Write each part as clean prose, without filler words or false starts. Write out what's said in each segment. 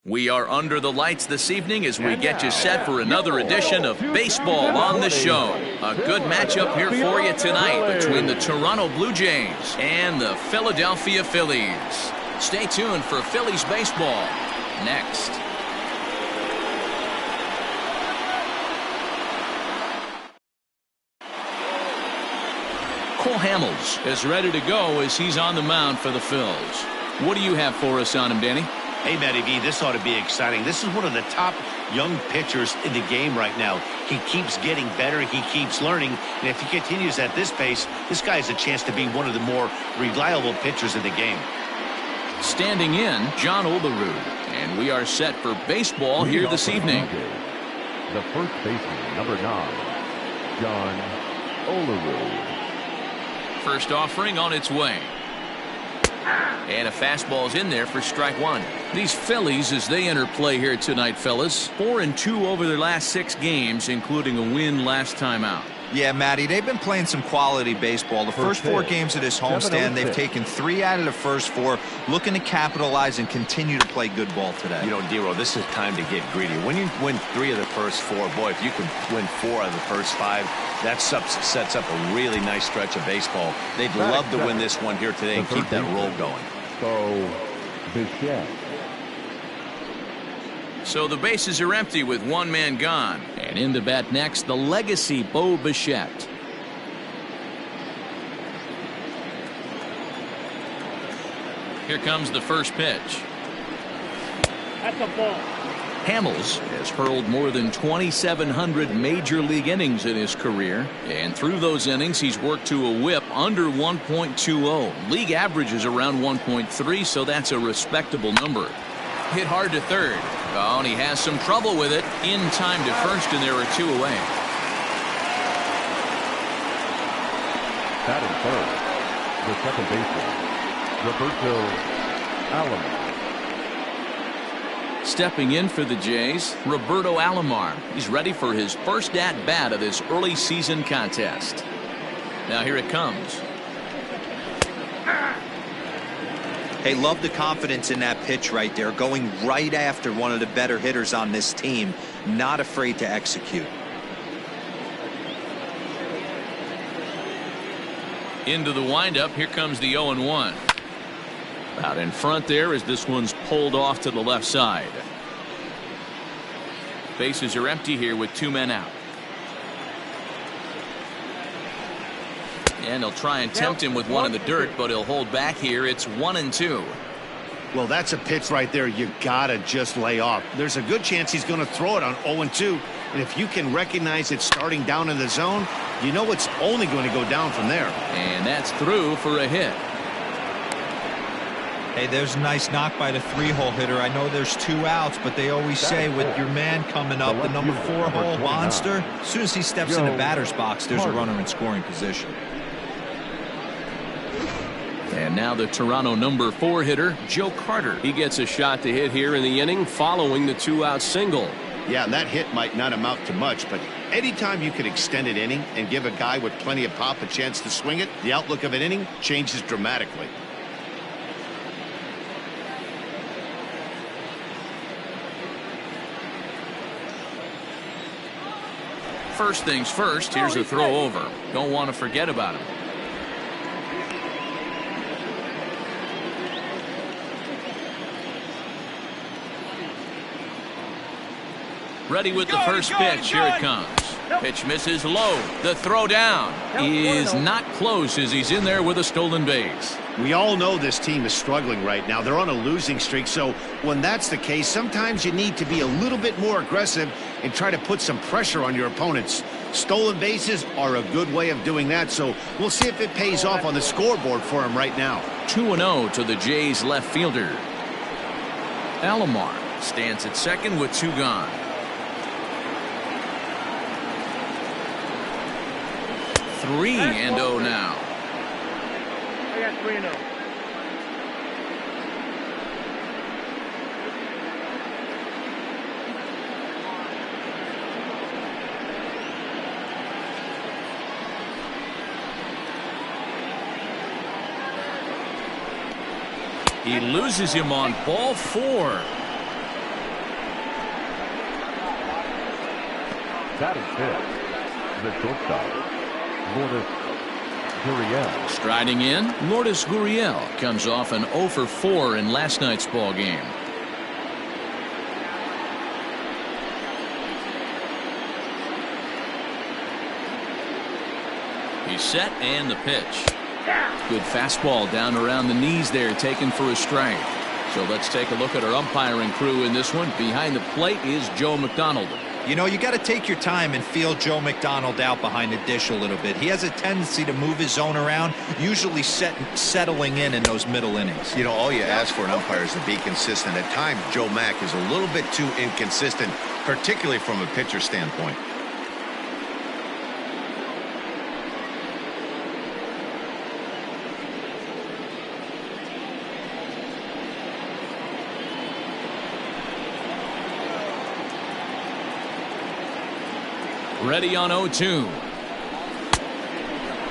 We are under the lights this evening as we get you set for another edition of Baseball on the Show. A good matchup here for you tonight between the Toronto Blue Jays and the Philadelphia Phillies. Stay tuned for Phillies baseball next. Cole Hamels is ready to go as he's on the mound for the Phils. What do you have for us on him, Danny? Hey, Matty V, this ought to be exciting. This is one of the top young pitchers in the game right now. He keeps getting better. He keeps learning. And if he continues at this pace, this guy has a chance to be one of the more reliable pitchers in the game. Standing in, John Olerud. And we are set for baseball here this evening. The first baseman, number 9, John Olerud. First offering on its way. And a fastball's in there for strike one. These Phillies, as they enter play here tonight, fellas, 4-2 over their last 6 games, including a win last time out. Yeah, Matty, they've been playing some quality baseball. The first 4 games of this homestand, they've taken 3 out of the first 4, looking to capitalize and continue to play good ball today. You know, Dero, this is time to get greedy. When you win 3 of the first 4, boy, if you can win 4 of the first 5, that sets up a really nice stretch of baseball. They'd love to win this one here today and keep that roll going. So the bases are empty with 1 man gone. And in the bat next, the legacy Bo Bichette. Here comes the first pitch. That's a ball. Hamels has hurled more than 2,700 major league innings in his career, and through those innings he's worked to a whip under 1.20. League average is around 1.3, so that's a respectable number. Hit hard to third. Oh, and he has some trouble with it. In time to first, and there are 2 away. Batting third, the second baseman, Roberto Alomar. Stepping in for the Jays, Roberto Alomar. He's ready for his first at-bat of this early season contest. Now here it comes. Hey, love the confidence in that pitch right there, going right after one of the better hitters on this team, not afraid to execute. Into the windup, here comes the 0-1. Out in front there as this one's pulled off to the left side. Bases are empty here with 2 men out. And he'll try and tempt him with one in the dirt, but he'll hold back here. It's 1-2. Well, that's a pitch right there you gotta just lay off. There's a good chance he's going to throw it on 0-2, and if you can recognize it starting down in the zone, you know it's only going to go down from there. And that's through for a hit. Hey, there's a nice knock by the 3-hole hitter. I know there's 2 outs, but they always say with your man coming up, the number 4-hole monster, as soon as he steps in the batter's box, there's a runner in scoring position. And now the Toronto number 4 hitter, Joe Carter. He gets a shot to hit here in the inning following the 2-out single. Yeah, and that hit might not amount to much, but anytime you can extend an inning and give a guy with plenty of pop a chance to swing it, the outlook of an inning changes dramatically. First things first, here's a throw over. Don't want to forget about him. Ready with the first pitch. Here it comes. Pitch misses low. The throw down is not close as he's in there with a stolen base. We all know this team is struggling right now. They're on a losing streak, so when that's the case, sometimes you need to be a little bit more aggressive and try to put some pressure on your opponents. Stolen bases are a good way of doing that, so we'll see if it pays off on the scoreboard for him right now. 2-0 to the Jays left fielder. Alomar stands at second with 2 gone. 3-0 now. I got 3-0. He loses him on ball 4. Batting fifth, the shortstop, Lourdes Gurriel. Striding in, Lourdes Gurriel comes off an 0 for 4 in last night's ball game. He's set and the pitch. Good fastball down around the knees there, taken for a strike. So let's take a look at our umpiring crew in this one. Behind the plate is Joe McDonald. You know, you got to take your time and feel Joe McDonald out behind the dish a little bit. He has a tendency to move his zone around, usually settling in those middle innings. You know, all you ask for an umpire is to be consistent. At times, Joe Mack is a little bit too inconsistent, particularly from a pitcher standpoint. Ready on 0-2.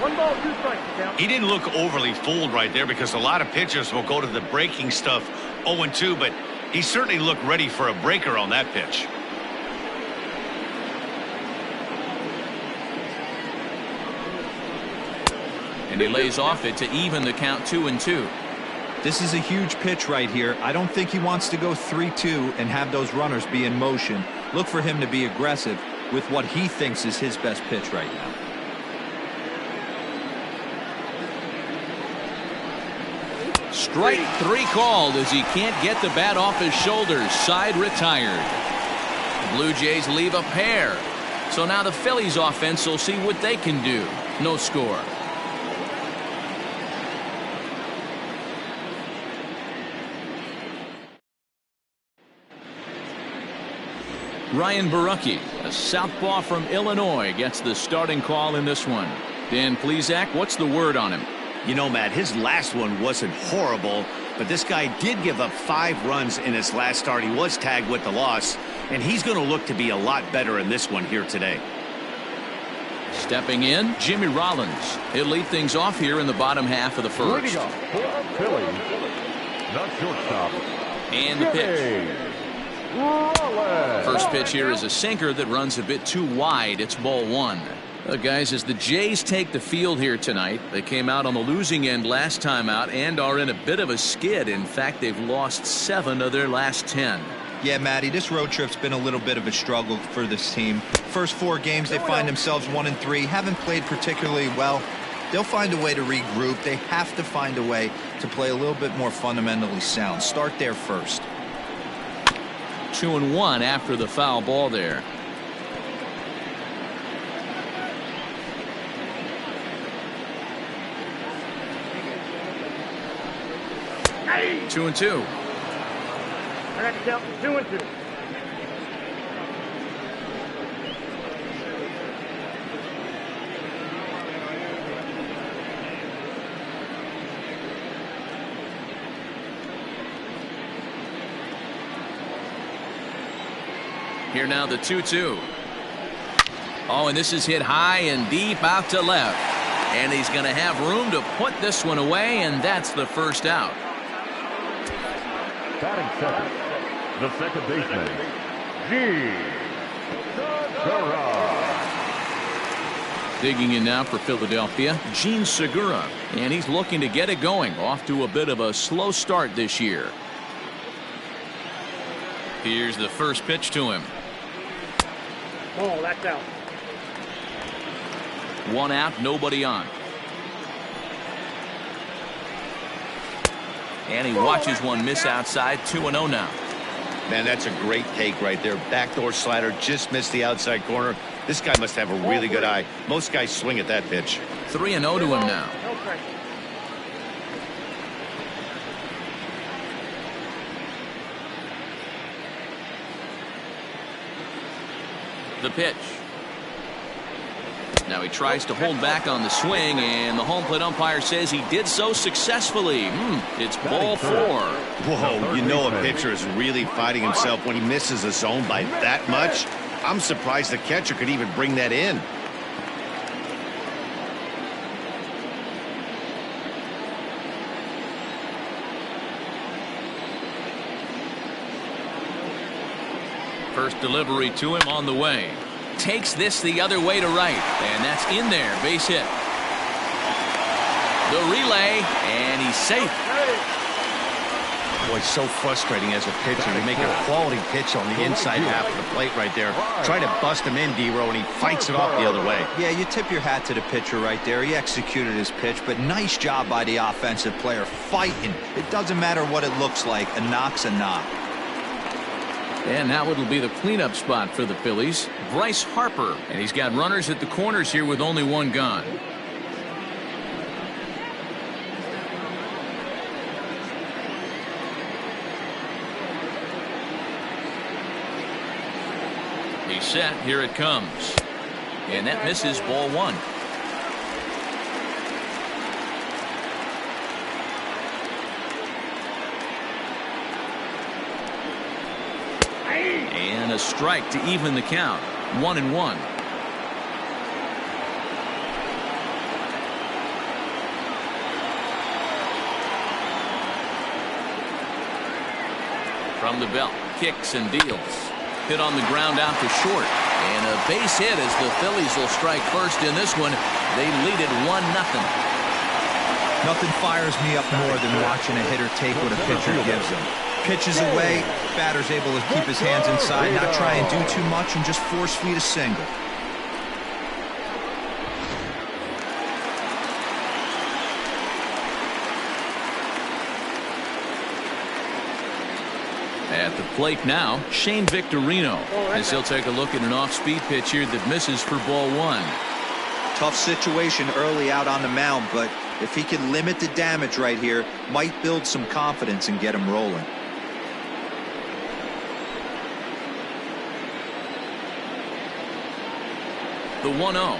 1 ball, 2 strikes. Count. He didn't look overly fooled right there because a lot of pitchers will go to the breaking stuff 0-2, but he certainly looked ready for a breaker on that pitch. And he lays off it to even the count 2-2. This is a huge pitch right here. I don't think he wants to go 3-2 and have those runners be in motion. Look for him to be aggressive with what he thinks is his best pitch right now. Strike 3 called as he can't get the bat off his shoulders. Side retired. The Blue Jays leave a pair. So now the Phillies offense will see what they can do. No score. Ryan Borucki, a southpaw from Illinois, gets the starting call in this one. Dan Plesac, what's the word on him? You know, Matt, his last one wasn't horrible, but this guy did give up 5 runs in his last start. He was tagged with the loss, and he's going to look to be a lot better in this one here today. Stepping in, Jimmy Rollins. He'll lead things off here in the bottom half of the first. Leading off for the Phillies, the shortstop, And the pitch. Rollins. First pitch here is a sinker that runs a bit too wide. It's ball 1. Guys, as the Jays take the field here tonight, they came out on the losing end last time out and are in a bit of a skid. In fact, they've lost 7 of their last 10. Yeah, Matty, this road trip's been a little bit of a struggle for this team. First 4 games, they find themselves 1-3, haven't played particularly well. They'll find a way to regroup. They have to find a way to play a little bit more fundamentally sound. Start there first. 2-1 after the foul ball there. Hey! 2-2. I got to count 2-2. Here now the 2-2. Oh, and this is hit high and deep out to left. And he's going to have room to put this one away, and that's the first out. Batting second, the second baseman, Segura. Digging in now for Philadelphia, Gene Segura. And he's looking to get it going. Off to a bit of a slow start this year. Here's the first pitch to him. Oh, that's out. 1 out, nobody on. And he watches one miss outside. 2-0 now. Man, that's a great take right there. Backdoor slider, just missed the outside corner. This guy must have a really good eye. Most guys swing at that pitch. 3-0 to him now. No pressure. The pitch. Now he tries to hold back on the swing, and the home plate umpire says he did so successfully. It's ball 4. Whoa, you know a pitcher is really fighting himself when he misses a zone by that much. I'm surprised the catcher could even bring that in. First delivery to him on the way. takes this the other way to right, and that's in there. Base hit. The relay, and he's safe. Boy, so frustrating as a pitcher. You make a quality pitch on the inside half of the plate right there. Try to bust him in, D-Row, and he fights it off the other way. Yeah, you tip your hat to the pitcher right there. He executed his pitch, but nice job by the offensive player fighting. It doesn't matter what it looks like. A knock's a knock. And now it'll be the cleanup spot for the Phillies. Bryce Harper, and he's got runners at the corners here with only one gone. He's set. Here it comes. And that misses. Ball one. And a strike to even the count. 1-1. From the belt, kicks and deals. Hit on the ground out to short. And a base hit as the Phillies will strike first in this one. They lead it 1-0. Nothing fires me up more than watching a hitter take what a pitcher gives him. Pitches away, batter's able to keep his hands inside, not try and do too much, and just force feed a single. At the plate now, Shane Victorino, as he'll take a look at an off-speed pitch here that misses for ball one. Tough situation early out on the mound, but if he can limit the damage right here, might build some confidence and get him rolling. The 1-0.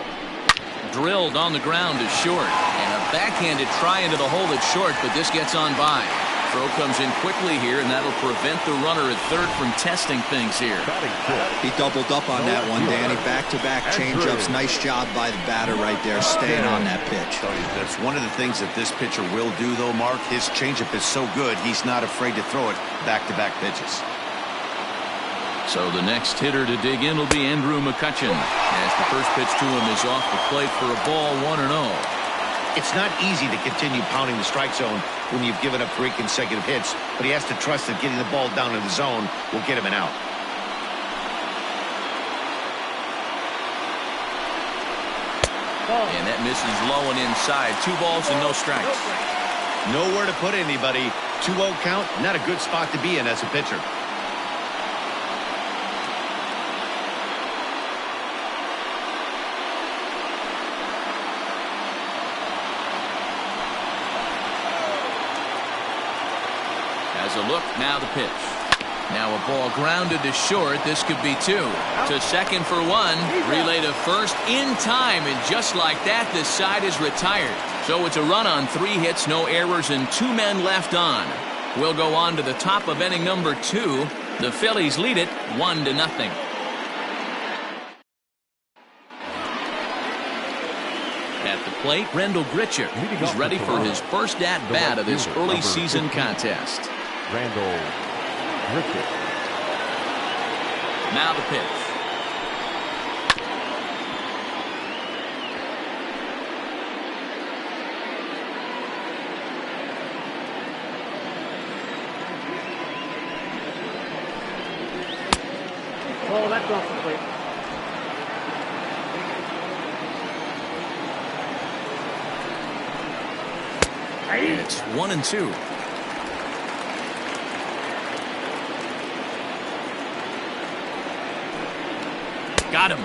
Drilled on the ground is short. And a backhanded try into the hole that's short, but this gets on by. Throw comes in quickly here, and that'll prevent the runner at third from testing things here. He doubled up on that one, Danny. Back-to-back changeups. Nice job by the batter right there, staying on that pitch. That's one of the things that this pitcher will do, though, Mark. His changeup is so good, he's not afraid to throw it back-to-back pitches. So the next hitter to dig in will be Andrew McCutchen, as the first pitch to him is off the plate for a ball. 1-0. It's not easy to continue pounding the strike zone when you've given up 3 consecutive hits, but he has to trust that getting the ball down in the zone will get him an out. And that misses low and inside. 2 balls and no strikes. Nowhere to put anybody. 2-0 count, not a good spot to be in as a pitcher. As a look, now the pitch. Now a ball grounded to short. This could be 2. To second for 1. Relay to first in time. And just like that, this side is retired. So it's a run on 3 hits, no errors, and 2 men left on. We'll go on to the top of inning number 2. The Phillies lead it 1-0. At the plate, Rendell Grichuk. He's ready for his first at-bat of this early season contest. Rendell Grichuk. Now the pitch. Oh, that's off the plate. It's 1-2. Got him.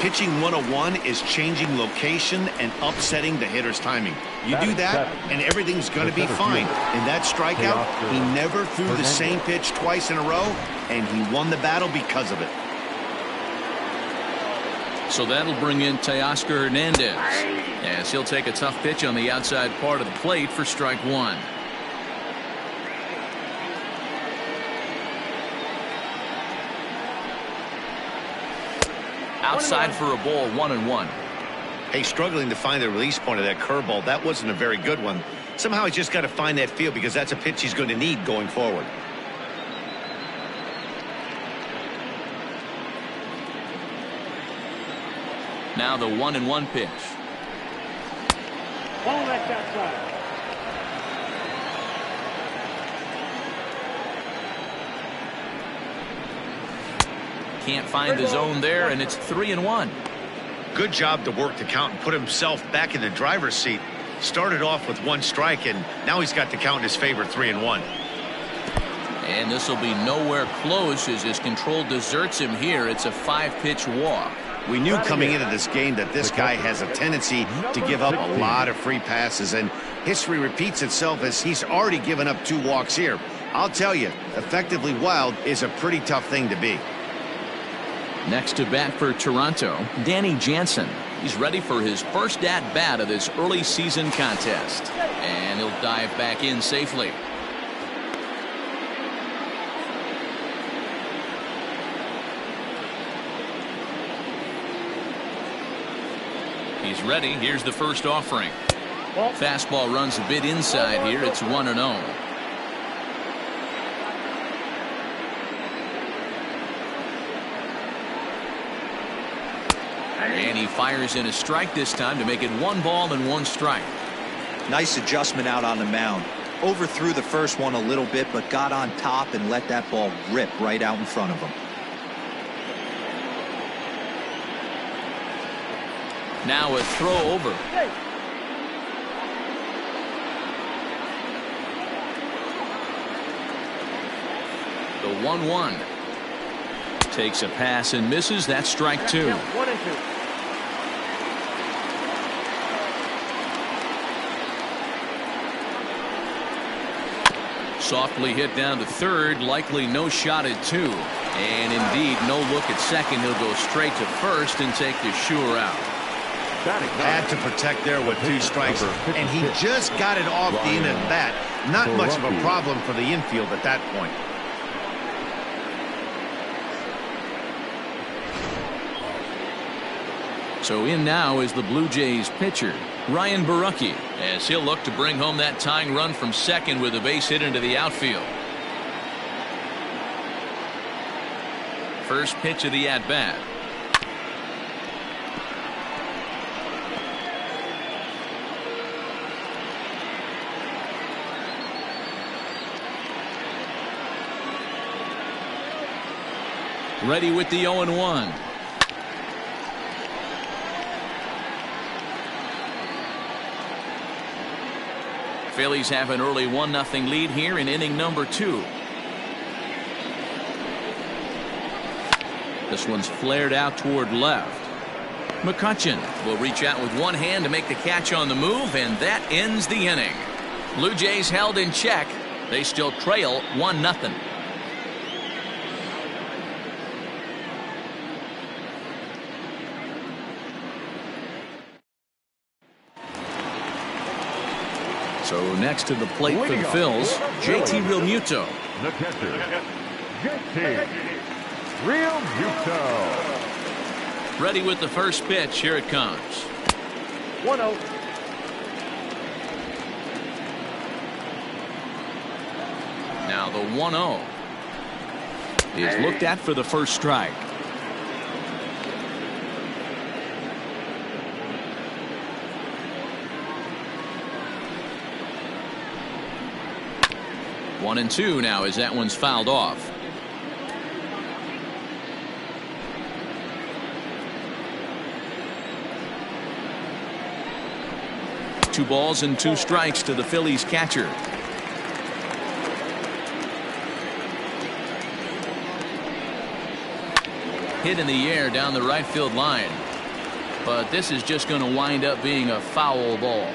Pitching 101 is changing location and upsetting the hitter's timing. You do that, and everything's going to be fine. In that strikeout, he never threw the same pitch twice in a row, and he won the battle because of it. So that'll bring in Teoscar Hernandez, as he'll take a tough pitch on the outside part of the plate for strike 1. Outside for a ball. 1-1. Hey, struggling to find the release point of that curveball. That wasn't a very good one. Somehow he's just got to find that feel, because that's a pitch he's going to need going forward. Now the 1-1 pitch. Ball that's outside. Can't find the zone there, and it's 3-1. Good job to work the count and put himself back in the driver's seat. Started off with 1 strike, and now he's got the count in his favor, 3-1. And this will be nowhere close as his control deserts him here. It's a 5-pitch walk. We knew coming into this game that this guy has a tendency to give up a lot of free passes, and history repeats itself as he's already given up 2 walks here. I'll tell you, effectively wild is a pretty tough thing to be. Next to bat for Toronto, Danny Jansen. He's ready for his first at-bat of this early season contest. And he'll dive back in safely. He's ready. Here's the first offering. Fastball runs a bit inside here. It's 1-0. And he fires in a strike this time to make it 1 ball and 1 strike. Nice adjustment out on the mound. Overthrew the first one a little bit, but got on top and let that ball rip right out in front of him. Now a throw over. The 1-1. Takes a pass and misses. That's strike 2. 1-2. Softly hit down to third, likely no shot at 2. And indeed, no look at second. He'll go straight to first and take the sure out. Had to protect there with 2 strikes, and he just got it off the end of the bat. Not much of a problem for the infield at that point. So in now is the Blue Jays pitcher, Ryan Borucki, as he'll look to bring home that tying run from second with a base hit into the outfield. First pitch of the at-bat. Ready with the 0-1. Phillies have an early 1-0 lead here in inning number 2. This one's flared out toward left. McCutchen will reach out with one hand to make the catch on the move, and that ends the inning. Blue Jays held in check. They still trail 1-0. So next to the plate for the Phils, JT Realmuto. The catcher, JT Realmuto. Ready with the first pitch. Here it comes. 1-0. Now the 1-0 is looked at for the first strike. One and 2 now as that one's fouled off. Two balls and 2 strikes to the Phillies catcher. Hit in the air down the right field line, but this is just going to wind up being a foul ball.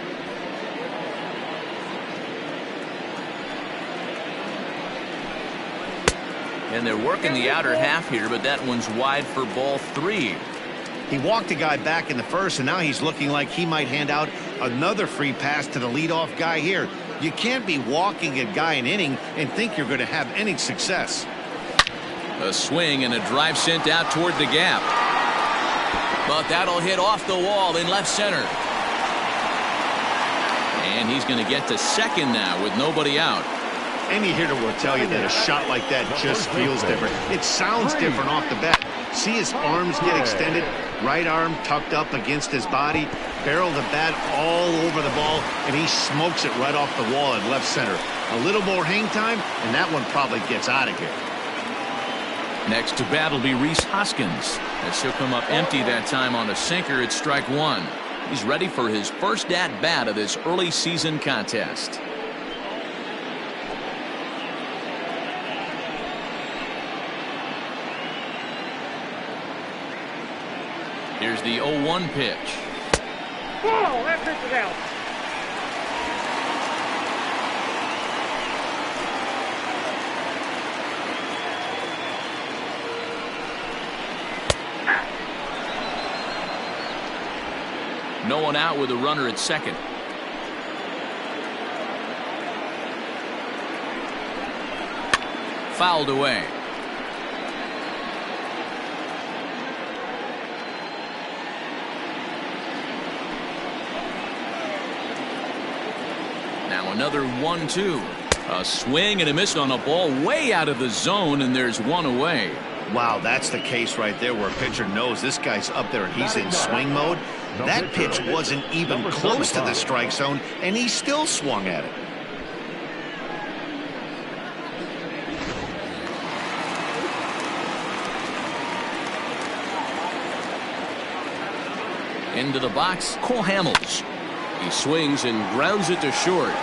And they're working the outer half here, but that one's wide for ball 3. He walked a guy back in the first, and now he's looking like he might hand out another free pass to the leadoff guy here. You can't be walking a guy an inning and think you're going to have any success. A swing and a drive sent out toward the gap. But that'll hit off the wall in left center. And he's going to get to second now with nobody out. Any hitter will tell you that a shot like that just feels different. It sounds different off the bat. See his arms get extended, right arm tucked up against his body, barrel the bat all over the ball, and he smokes it right off the wall in left center. A little more hang time, and that one probably gets out of here. Next to bat will be Rhys Hoskins, as he'll come up empty that time on a sinker at strike one. He's ready for his first at-bat of this early season contest. Here's the 0-1 pitch. Ball, that pitch is out. No one out with a runner at second. Fouled away. Now another 1-2. A swing and a miss on a ball way out of the zone, and there's one away. Wow, that's the case right there where a pitcher knows this guy's up there and he's in swing mode. That pitch wasn't even close to the strike zone, and he still swung at it. Into the box, Cole Hamels. He swings and grounds it to short.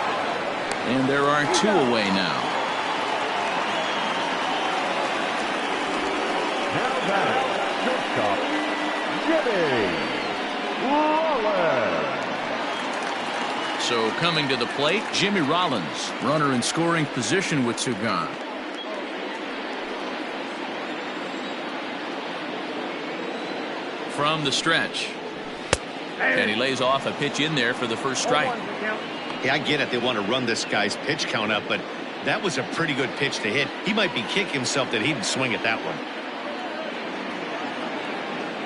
And there are two away now. Now batting, shortstop, Jimmy Rollins. So coming to the plate, Jimmy Rollins, runner in scoring position with two gone. From the stretch. And he lays off a pitch in there for the first strike. Yeah, I get it. They want to run this guy's pitch count up, but that was a pretty good pitch to hit. He might be kicking himself that he didn't swing at that one.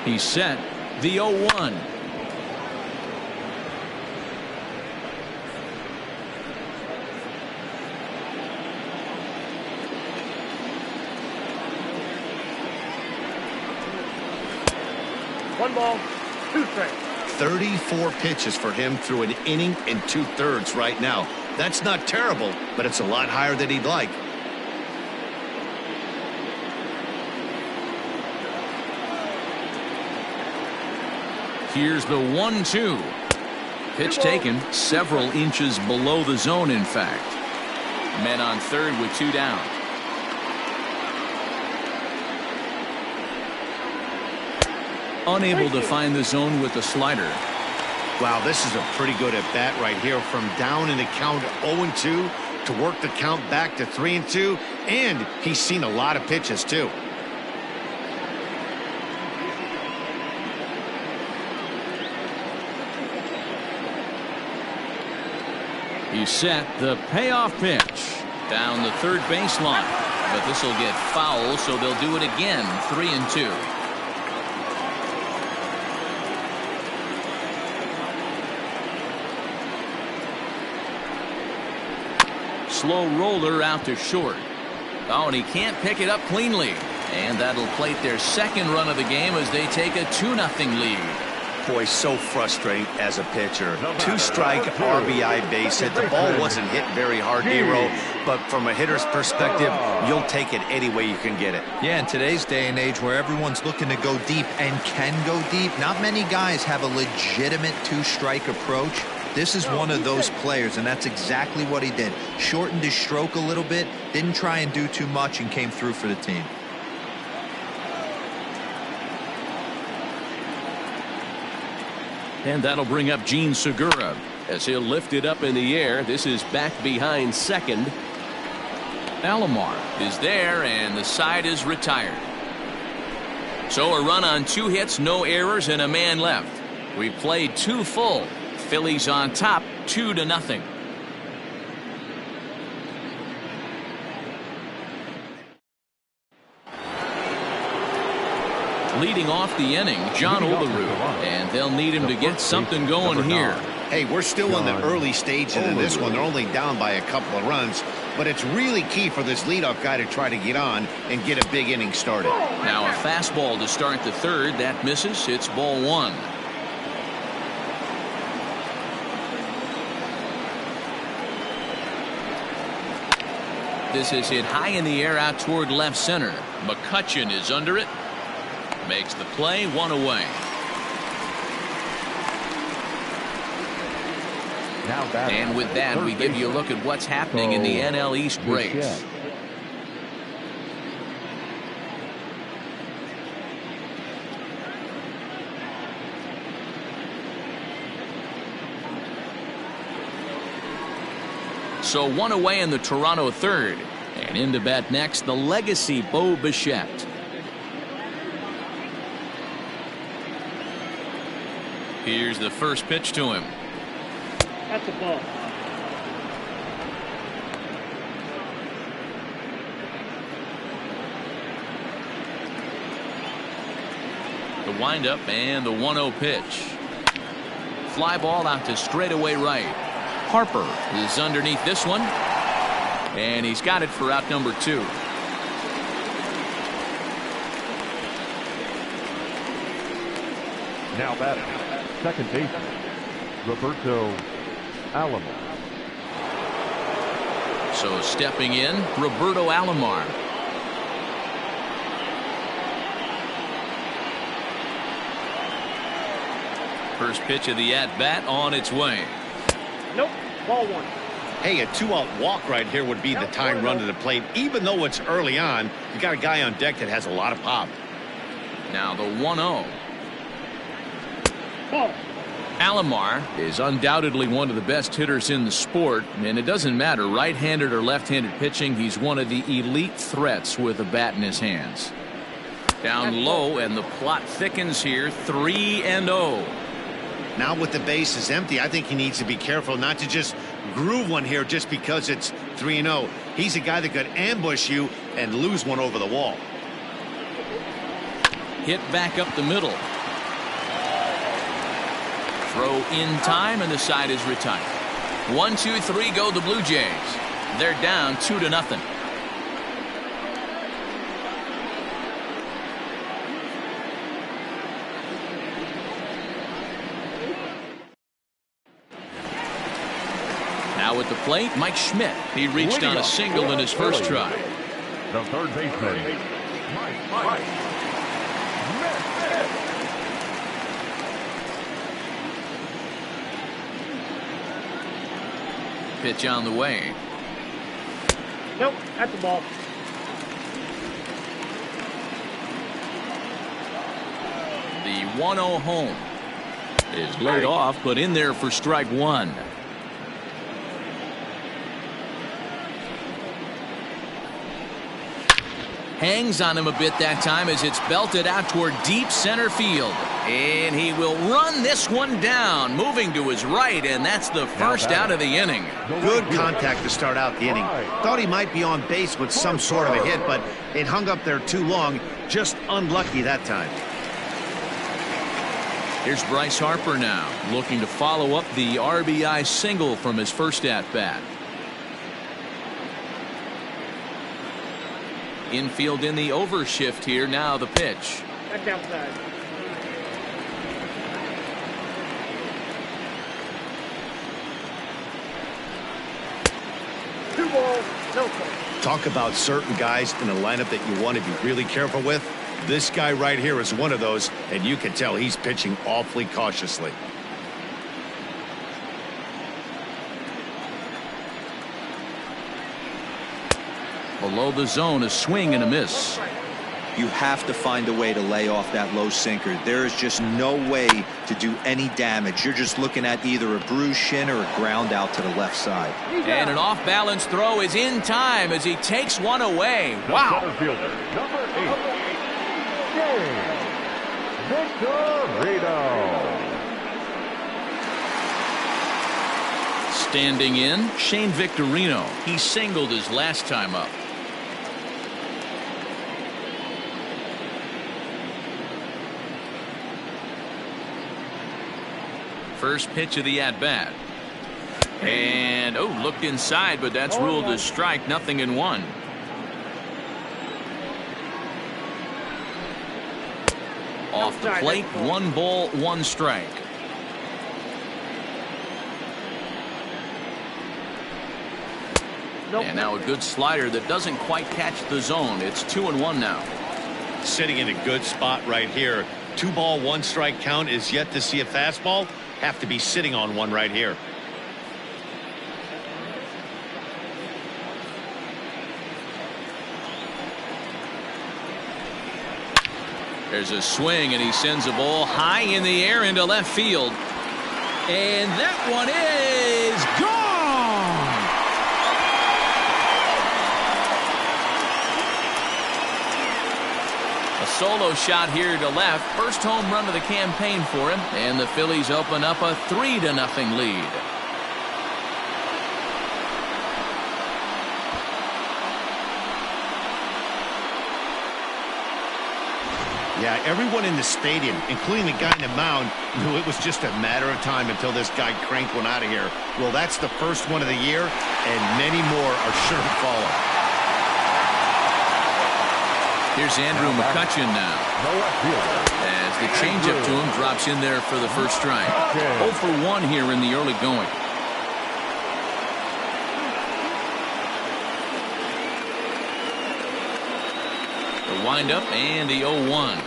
He's set. The 0-1. One ball, two strikes. 34 pitches for him through an inning and 2/3 right now. That's not terrible, but it's a lot higher than he'd like. Here's the 1-2. Pitch taken several inches below the zone, in fact. Men on third with two down. Unable to find the zone with the slider. Wow, this is a pretty good at bat right here, from down in the count 0-2 to work the count back to 3-2, and he's seen a lot of pitches too. He's set. The payoff pitch down the third baseline, but this will get foul, so they'll do it again. 3-2. Slow roller out to short. Oh, and he can't pick it up cleanly. And that'll plate their second run of the game as they take a 2-0 lead. Boy, so frustrating as a pitcher. Two-strike RBI base hit. The ball wasn't hit very hard, Nero, but from a hitter's perspective, you'll take it any way you can get it. Yeah, in today's day and age where everyone's looking to go deep and can go deep, not many guys have a legitimate two-strike approach. This is one of those players, and that's exactly what he did. Shortened his stroke a little bit, didn't try and do too much, and came through for the team. And that'll bring up Gene Segura as he'll lift it up in the air. This is back behind second. Alomar is there, and the side is retired. So a run on 2 hits, no errors, and a man left. We played 2 full. Phillies on top, 2-0. Leading off the inning, John Olerud, and they'll need him to get something going here. Hey, we're still in the early stages of this one. They're only down by a couple of runs, but it's really key for this leadoff guy to try to get on and get a big inning started. Now a fastball to start the third. That misses. It's ball one. This is hit high in the air out toward left center. McCutchen is under it. Makes the play, one away. And with that, we give you a look at what's happening in the NL East race. So one away in the Toronto third. And in to bat next, the legacy Bo Bichette. Here's the first pitch to him. That's a ball. The windup and the 1-0 pitch. Fly ball out to straightaway right. Harper is underneath this one. And he's got it for out number 2. Now batting, second baseman, Roberto Alomar. So stepping in, Roberto Alomar. First pitch of the at-bat on its way. Nope. Ball one. Hey, a 2-out walk right here would be the time run to the plate. Even though it's early on, you got a guy on deck that has a lot of pop. Now the 1-0. Ball. Alomar is undoubtedly one of the best hitters in the sport, and it doesn't matter right-handed or left-handed pitching. He's one of the elite threats with a bat in his hands. Down low, and the plot thickens here. 3-0. Now with the bases empty, I think he needs to be careful not to just groove one here just because it's 3-0. He's a guy that could ambush you and lose one over the wall. Hit back up the middle. Throw in time, and the side is retired. 1, 2, 3 go the Blue Jays. They're down 2-0. Now at the plate, Mike Schmidt. He reached on a single in his first try. The third baseman, Mike. Pitch on the way. Nope. That's a ball. The 1-0 home is laid off, but in there for strike one. Hangs on him a bit that time as it's belted out toward deep center field. And he will run this one down, moving to his right, and that's the first out of the inning. Good contact to start out the inning. Thought he might be on base with some sort of a hit, but it hung up there too long. Just unlucky that time. Here's Bryce Harper now, looking to follow up the RBI single from his first at-bat. Infield in the overshift here. Now the pitch. That's outside. Two balls, no strikes. Talk about certain guys in a lineup that you want to be really careful with. This guy right here is one of those, and you can tell he's pitching awfully cautiously. Below the zone, a swing and a miss. You have to find a way to lay off that low sinker. There is just no way to do any damage. You're just looking at either a bruised shin or a ground out to the left side. And an off-balance throw is in time as he takes one away. Wow. Center fielder, number 8, Victorino. Standing in, Shane Victorino. He singled his last time up. First pitch of the at-bat. And, oh, looked inside, but that's ruled a strike. 0-1. Off the plate, 1 ball, 1 strike. And now a good slider that doesn't quite catch the zone. It's 2-1 now. Sitting in a good spot right here. 2 ball, 1 strike count is yet to see a fastball. Have to be sitting on one right here. There's a swing, and he sends a ball high in the air into left field. And that one is gone! A solo shot here to left. First home run of the campaign for him. And the Phillies open up a 3-0 lead. Yeah, everyone in the stadium, including the guy in the mound, knew it was just a matter of time until this guy cranked one out of here. Well, that's the first one of the year, and many more are sure to follow. Here's Andrew McCutchen now. As the changeup to him drops in there for the first strike. 0 for 1 here in the early going. The windup and the 0-1.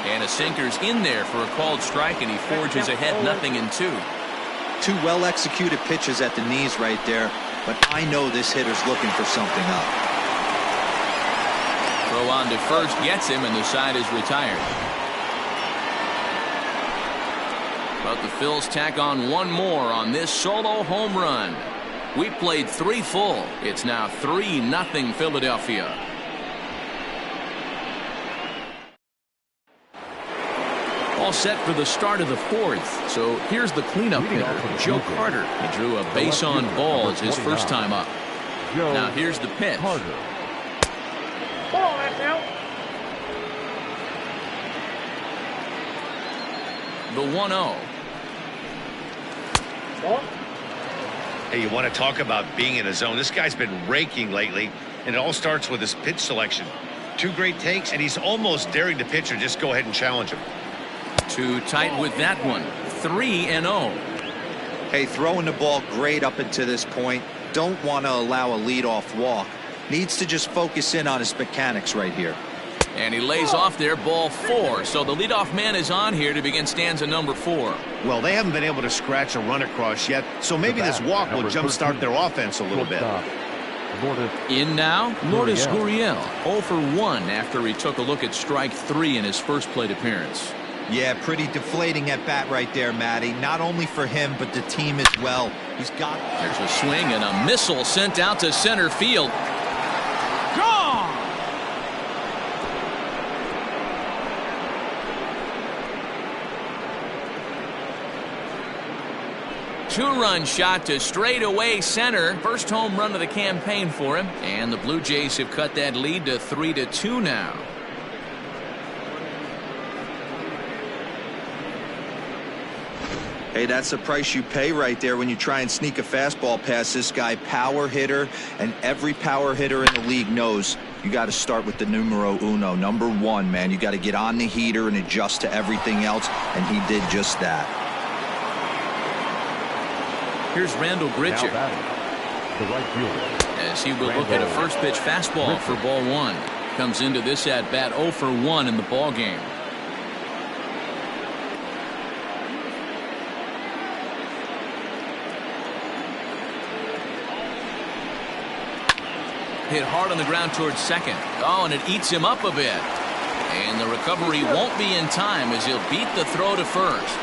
And a sinker's in there for a called strike, and he forges ahead 0-2. 2 well-executed pitches at the knees right there, but I know this hitter's looking for something up. Throw on to first gets him, and the side is retired. But the Phils tack on 1 more on this solo home run. We played 3 full. It's now 3-0 Philadelphia. All set for the start of the 4th. So here's the cleanup hitter, Joe Carter. He drew a base on ball as his first time up. Now here's the pitch. Ball, that's out. The 1-0. Ball. Hey, you want to talk about being in a zone? This guy's been raking lately, and it all starts with his pitch selection. 2 great takes, and he's almost daring the pitcher just go ahead and challenge him. Too tight with that one. 3-0. Hey, throwing the ball great up until this point. Don't want to allow a leadoff walk. Needs to just focus in on his mechanics right here. And he lays off there, ball 4. So the leadoff man is on here to begin stanza number 4. Well, they haven't been able to scratch a run across yet, so maybe this walk will jumpstart their offense a little bit. In now, Lourdes Gurriel. 0 for 1 after he took a look at strike 3 in his first plate appearance. Yeah, pretty deflating at bat right there, Matty. Not only for him, but the team as well. He's got... There's a swing and a missile sent out to center field. Gone! Two-run shot to straightaway center. First home run of the campaign for him. And the Blue Jays have cut that lead to 3-2 now. Hey, that's the price you pay right there when you try and sneak a fastball past this guy. Power hitter, and every power hitter in the league knows you got to start with the numero uno, number 1, man. You got to get on the heater and adjust to everything else, and he did just that. Here's Randall Gritcher. As he will look at a first pitch fastball for ball 1. Comes into this at bat 0 for 1 in the ball game. Hit hard on the ground towards second. Oh, and it eats him up a bit. And the recovery won't be in time as he'll beat the throw to first.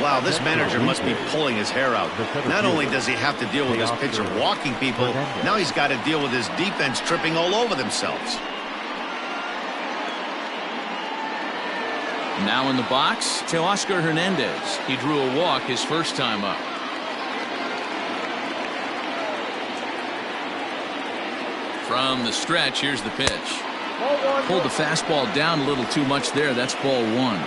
Wow, this manager must be pulling his hair out. Not only does he have to deal with his pitcher walking people, now he's got to deal with his defense tripping all over themselves. Now in the box, Teoscar Hernandez. He drew a walk his first time up. From the stretch, here's the pitch. Pulled the fastball down a little too much there. That's ball 1.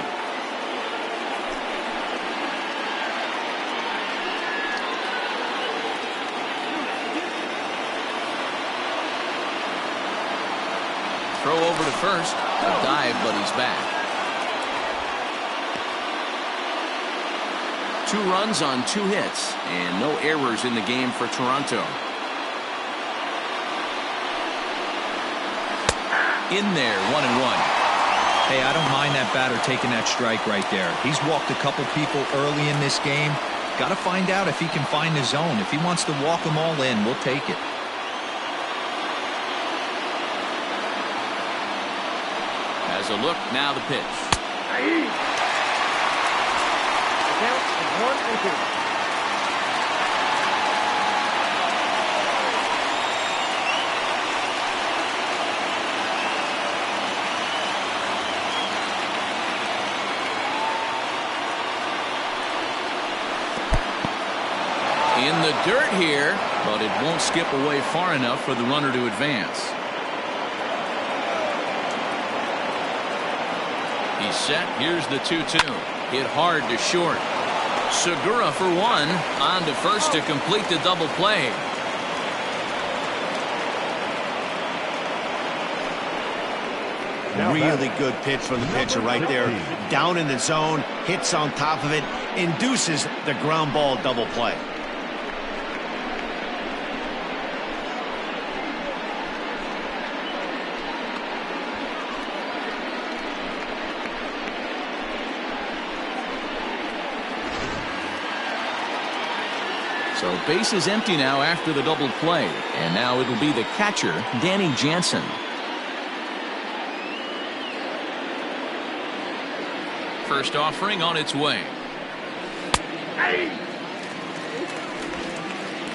to first. A dive, but he's back. 2 runs on 2 hits and no errors in the game for Toronto. In there, 1-1. Hey, I don't mind that batter taking that strike right there. He's walked a couple people early in this game. Got to find out if he can find his zone. If he wants to walk them all in, we'll take it. As a look, now the pitch. The count is 1-2. In the dirt here, but it won't skip away far enough for the runner to advance. He's set. Here's the 2-2. Hit hard to short. Segura for 1. On to first to complete the double play. Really good pitch from the pitcher right there. Down in the zone, hits on top of it, induces the ground ball double play. So base is empty now after the double play. And now it'll be the catcher, Danny Jansen. First offering on its way.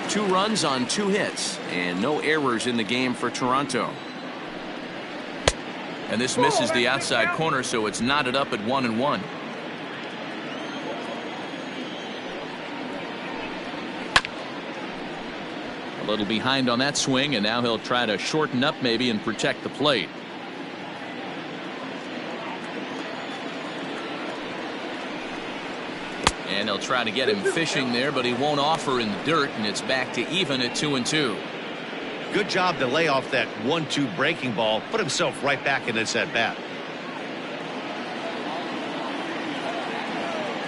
2 runs on 2 hits and no errors in the game for Toronto. And this misses the outside corner, so it's knotted up at 1-1. A little behind on that swing, and now he'll try to shorten up maybe and protect the plate. And they'll try to get him fishing there, but he won't offer in the dirt, and it's back to even at 2-2. Good job to lay off that 1-2 breaking ball, put himself right back in this at bat.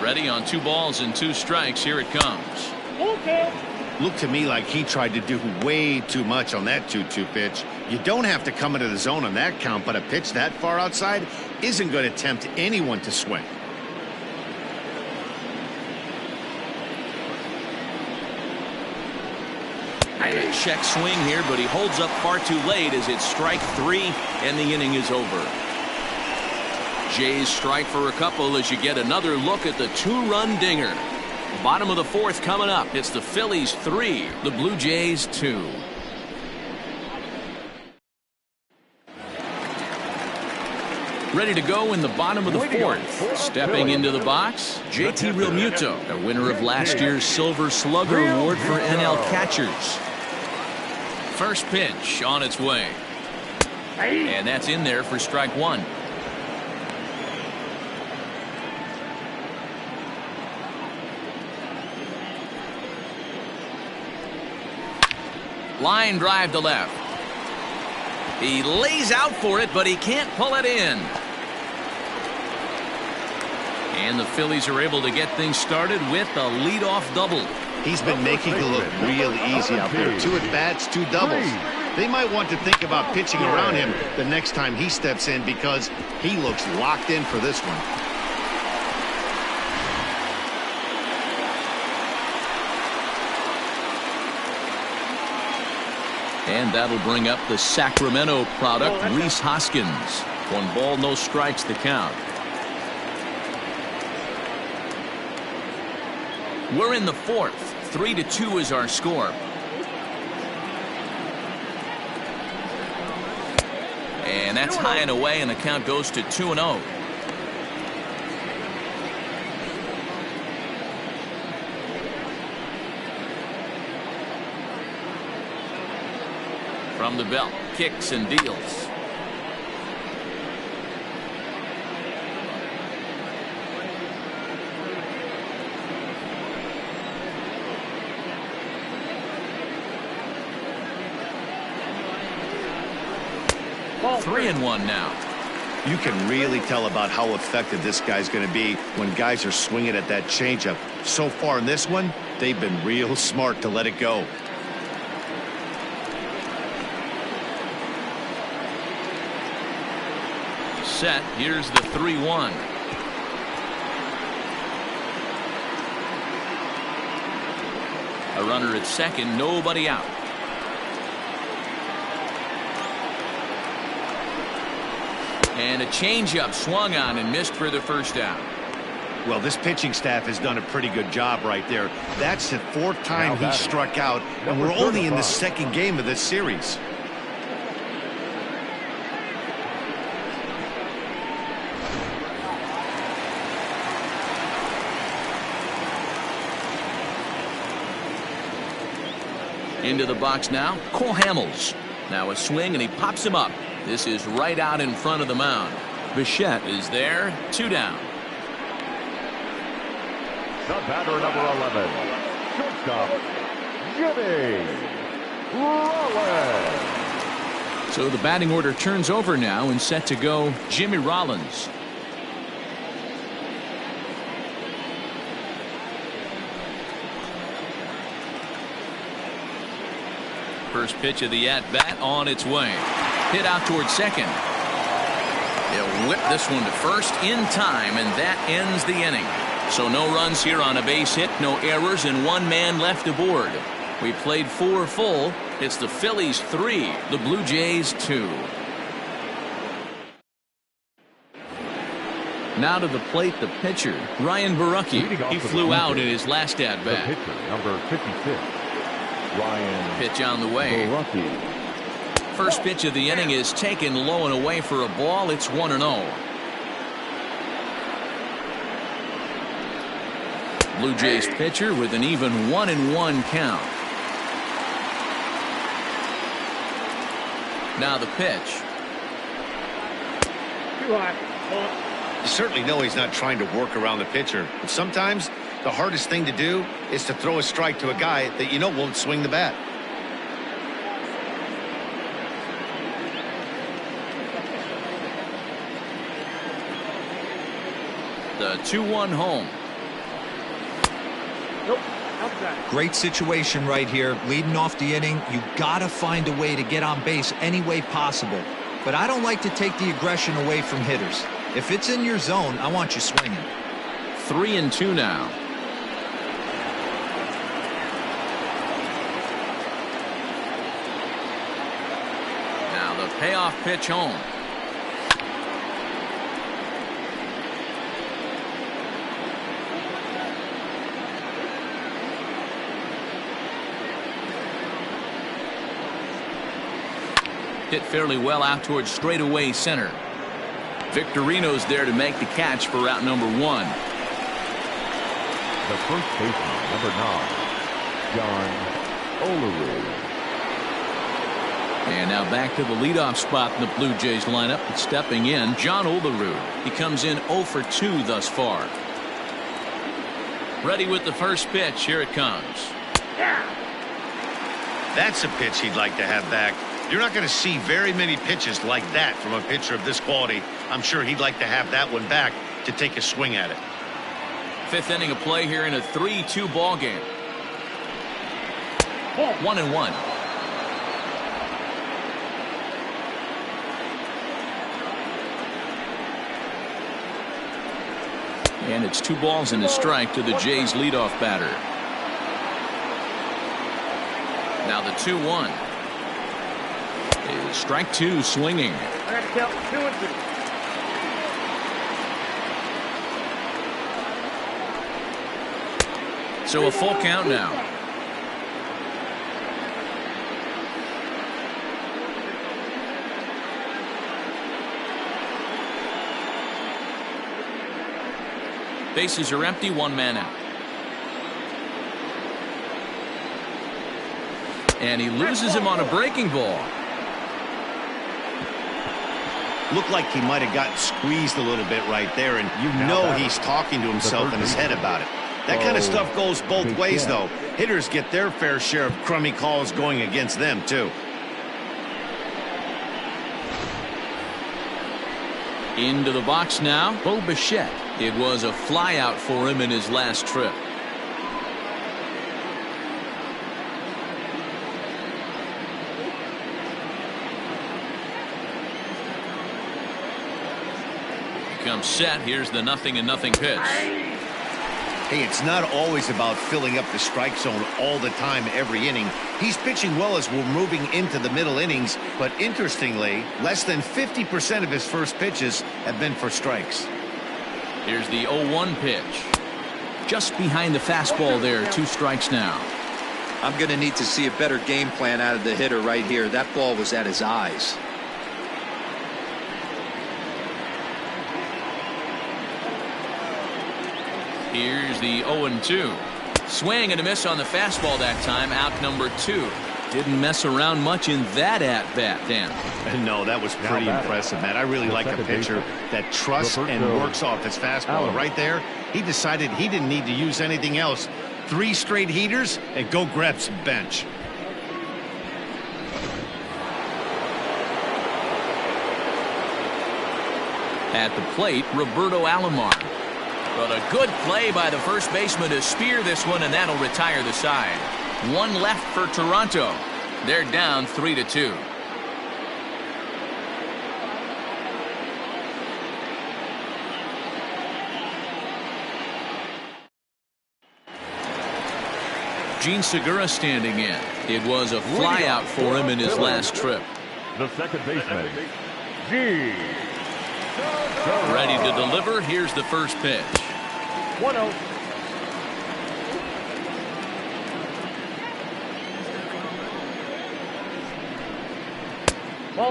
Ready on 2 balls and 2 strikes. Here it comes. Okay. Looked to me like he tried to do way too much on that 2-2 pitch. You don't have to come into the zone on that count, but a pitch that far outside isn't going to tempt anyone to swing. A check swing here, but he holds up far too late as it's strike 3 and the inning is over. Jays strike for a couple as you get another look at the 2-run dinger. Bottom of the 4th coming up. It's the Phillies 3, the Blue Jays 2. Ready to go in the bottom of the 4th. Stepping into the box, JT Realmuto, the winner of last year's Silver Slugger Award for NL catchers. First pitch on its way. And that's in there for strike 1. Line drive to left. He lays out for it, but he can't pull it in. And the Phillies are able to get things started with a leadoff double. He's been making it look real easy out there. 2 at-bats, 2 doubles. They might want to think about pitching around him the next time he steps in because he looks locked in for this one. And that'll bring up the Sacramento product, Rhys Hoskins. 1 ball, no strikes the count. We're in the 4th. 3-2 is our score. And that's high and away, and the count goes to 2-0. From the belt, kicks and deals. 3-1 now. You can really tell about how effective this guy's going to be when guys are swinging at that changeup. So far in this one, they've been real smart to let it go. Set. Here's the 3-1. A runner at second, nobody out. And a changeup swung on and missed for the first out. Well, this pitching staff has done a pretty good job right there. That's the 4th time he struck out, and we're only in the 2nd game of this series. Into the box now, Cole Hamels. Now a swing, and he pops him up. This is right out in front of the mound. Bichette is there, 2 down. The batter, number 11, shortstop, Jimmy Rollins. So the batting order turns over now, and set to go Jimmy Rollins. First pitch of the at-bat on its way. Hit out towards second. He'll whip this one to first in time, and that ends the inning. So no runs here on a base hit, no errors, and 1 man left aboard. We played 4 full. It's the Phillies 3, the Blue Jays 2. Now to the plate, the pitcher, Ryan Borucki. He flew out in his last at-bat. The pitcher, number 56, Ryan. Pitch on the way. Borucki. First pitch of the inning is taken low and away for a ball. It's 1-0. Blue Jays pitcher with an even 1-1 count. Now the pitch. You certainly know he's not trying to work around the pitcher, but sometimes the hardest thing to do is to throw a strike to a guy that you know won't swing the bat. The 2-1 home. Nope. Outside. Great situation right here. Leading off the inning, you gotta find a way to get on base any way possible. But I don't like to take the aggression away from hitters. If it's in your zone, I want you swinging. 3-2 now. Now the payoff pitch home. Hit fairly well out towards straightaway center. Victorino's there to make the catch for route number 1. The first baseman, number 9, John Olerud. And now back to the leadoff spot in the Blue Jays lineup. Stepping in, John Olerud. He comes in 0 for 2 thus far. Ready with the first pitch. Here it comes. That's a pitch he'd like to have back. You're not going to see very many pitches like that from a pitcher of this quality. I'm sure he'd like to have that one back to take a swing at it. 5th inning of play here in a 3-2 ball game. 1-1. And it's 2 balls and a strike to the Jays leadoff batter. Now the 2-1. Is strike 2 swinging. I got to count 2-2. So a full count now. Bases are empty, 1 man out. And he loses him on a breaking ball. Looked like he might have gotten squeezed a little bit right there, and you know he's talking to himself in his head about it. That kind of stuff goes both ways, though. Hitters get their fair share of crummy calls going against them, too. Into the box now, Bo Bichette. It was a flyout for him in his last trip. Comes set. Here's the 0-0 pitch. Hey, it's not always about filling up the strike zone all the time every inning. He's pitching well as we're moving into the middle innings, but interestingly, less than 50% of his first pitches have been for strikes. Here's the 0-1 pitch. Just behind the fastball there. 2 strikes now. I'm going to need to see a better game plan out of the hitter right here. That ball was at his eyes. Here's the 0-2. Swing and a miss on the fastball that time. Out number 2. Didn't mess around much in that at-bat, Dan. No, that was pretty impressive, man. I really like a pitcher that trusts and works off his fastball. Right there, he decided he didn't need to use anything else. 3 straight heaters and go grab some bench. At the plate, Roberto Alomar. But a good play by the first baseman to spear this one, and that'll retire the side. 1 left for Toronto. They're down 3-2. Gene Segura standing in. It was a flyout for him in his last trip. The second baseman, Gene. Ready to deliver. Here's the first pitch. 1-0.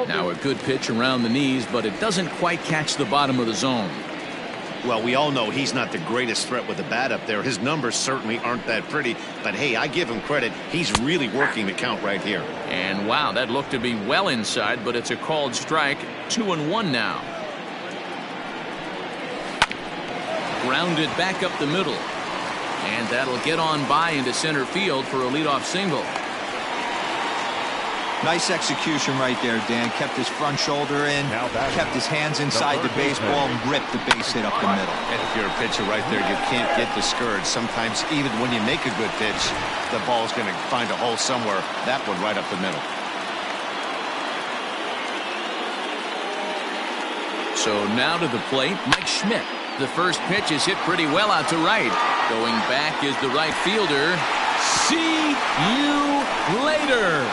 Now a good pitch around the knees, but it doesn't quite catch the bottom of the zone. Well, we all know he's not the greatest threat with the bat up there. His numbers certainly aren't that pretty, but hey, I give him credit. He's really working the count right here. And wow, that looked to be well inside, but it's a called strike. 2-1 now. Grounded back up the middle, and that'll get on by into center field for a leadoff single. Nice execution right there, Dan. Kept his front shoulder in, kept his hands inside the baseball, and ripped the base hit up the middle. And if you're a pitcher right there, you can't get discouraged. Sometimes even when you make a good pitch, the ball's going to find a hole somewhere. That one right up the middle. So now to the plate, Mike Schmidt. The first pitch is hit pretty well out to right. Going back is the right fielder. See you later.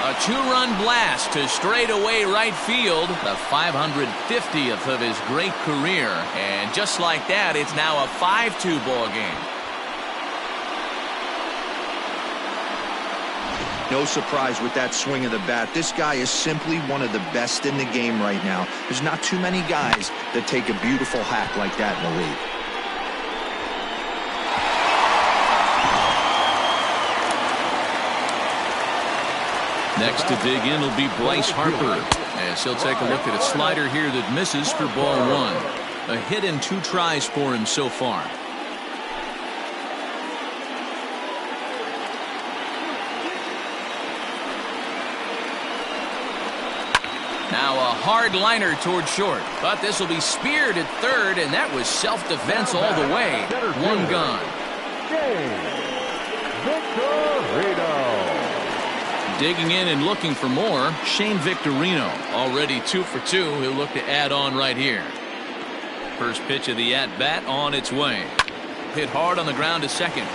A 2-run blast to straightaway right field. The 550th of his great career. And just like that, it's now a 5-2 ball game. No surprise with that swing of the bat. This guy is simply one of the best in the game right now. There's not too many guys that take a beautiful hack like that in the league. Next to dig in will be Bryce Harper, as he'll take a look at a slider here that misses for ball 1. A hit in 2 tries for him so far. Now a hard liner toward short, but this will be speared at third, and that was self-defense all the way. 1 gone. Digging in and looking for more, Shane Victorino, already 2 for 2. He'll look to add on right here. First pitch of the at-bat on its way. Hit hard on the ground to second.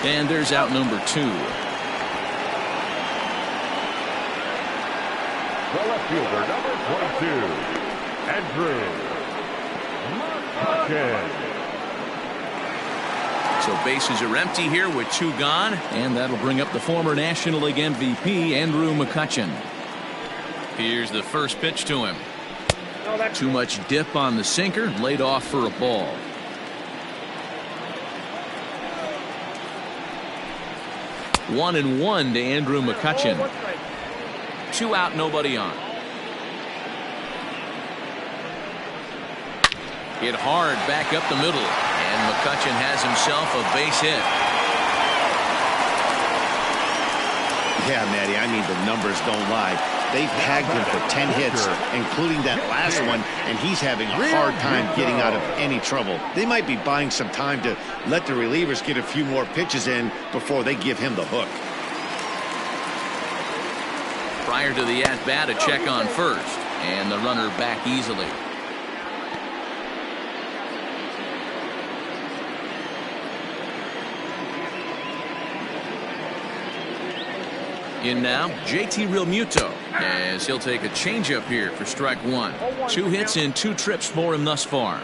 And there's out number 2. The left fielder, number 22, Andrew McCutchen. So bases are empty here with 2 gone, and that'll bring up the former National League MVP, Andrew McCutchen. Here's the first pitch to him. Too much dip on the sinker, laid off for a ball. One and one to Andrew McCutchen. 2 out, nobody on. Hit hard back up the middle, and McCutchen has himself a base hit. Yeah, Matty, I mean, the numbers don't lie. They've tagged him for 10 hits, including that last one, and he's having a hard time getting out of any trouble. They might be buying some time to let the relievers get a few more pitches in before they give him the hook. Prior to the at-bat, a check on first, and the runner back easily. In now, JT Realmuto, as he'll take a changeup here for strike one. 2 hits and 2 trips for him thus far.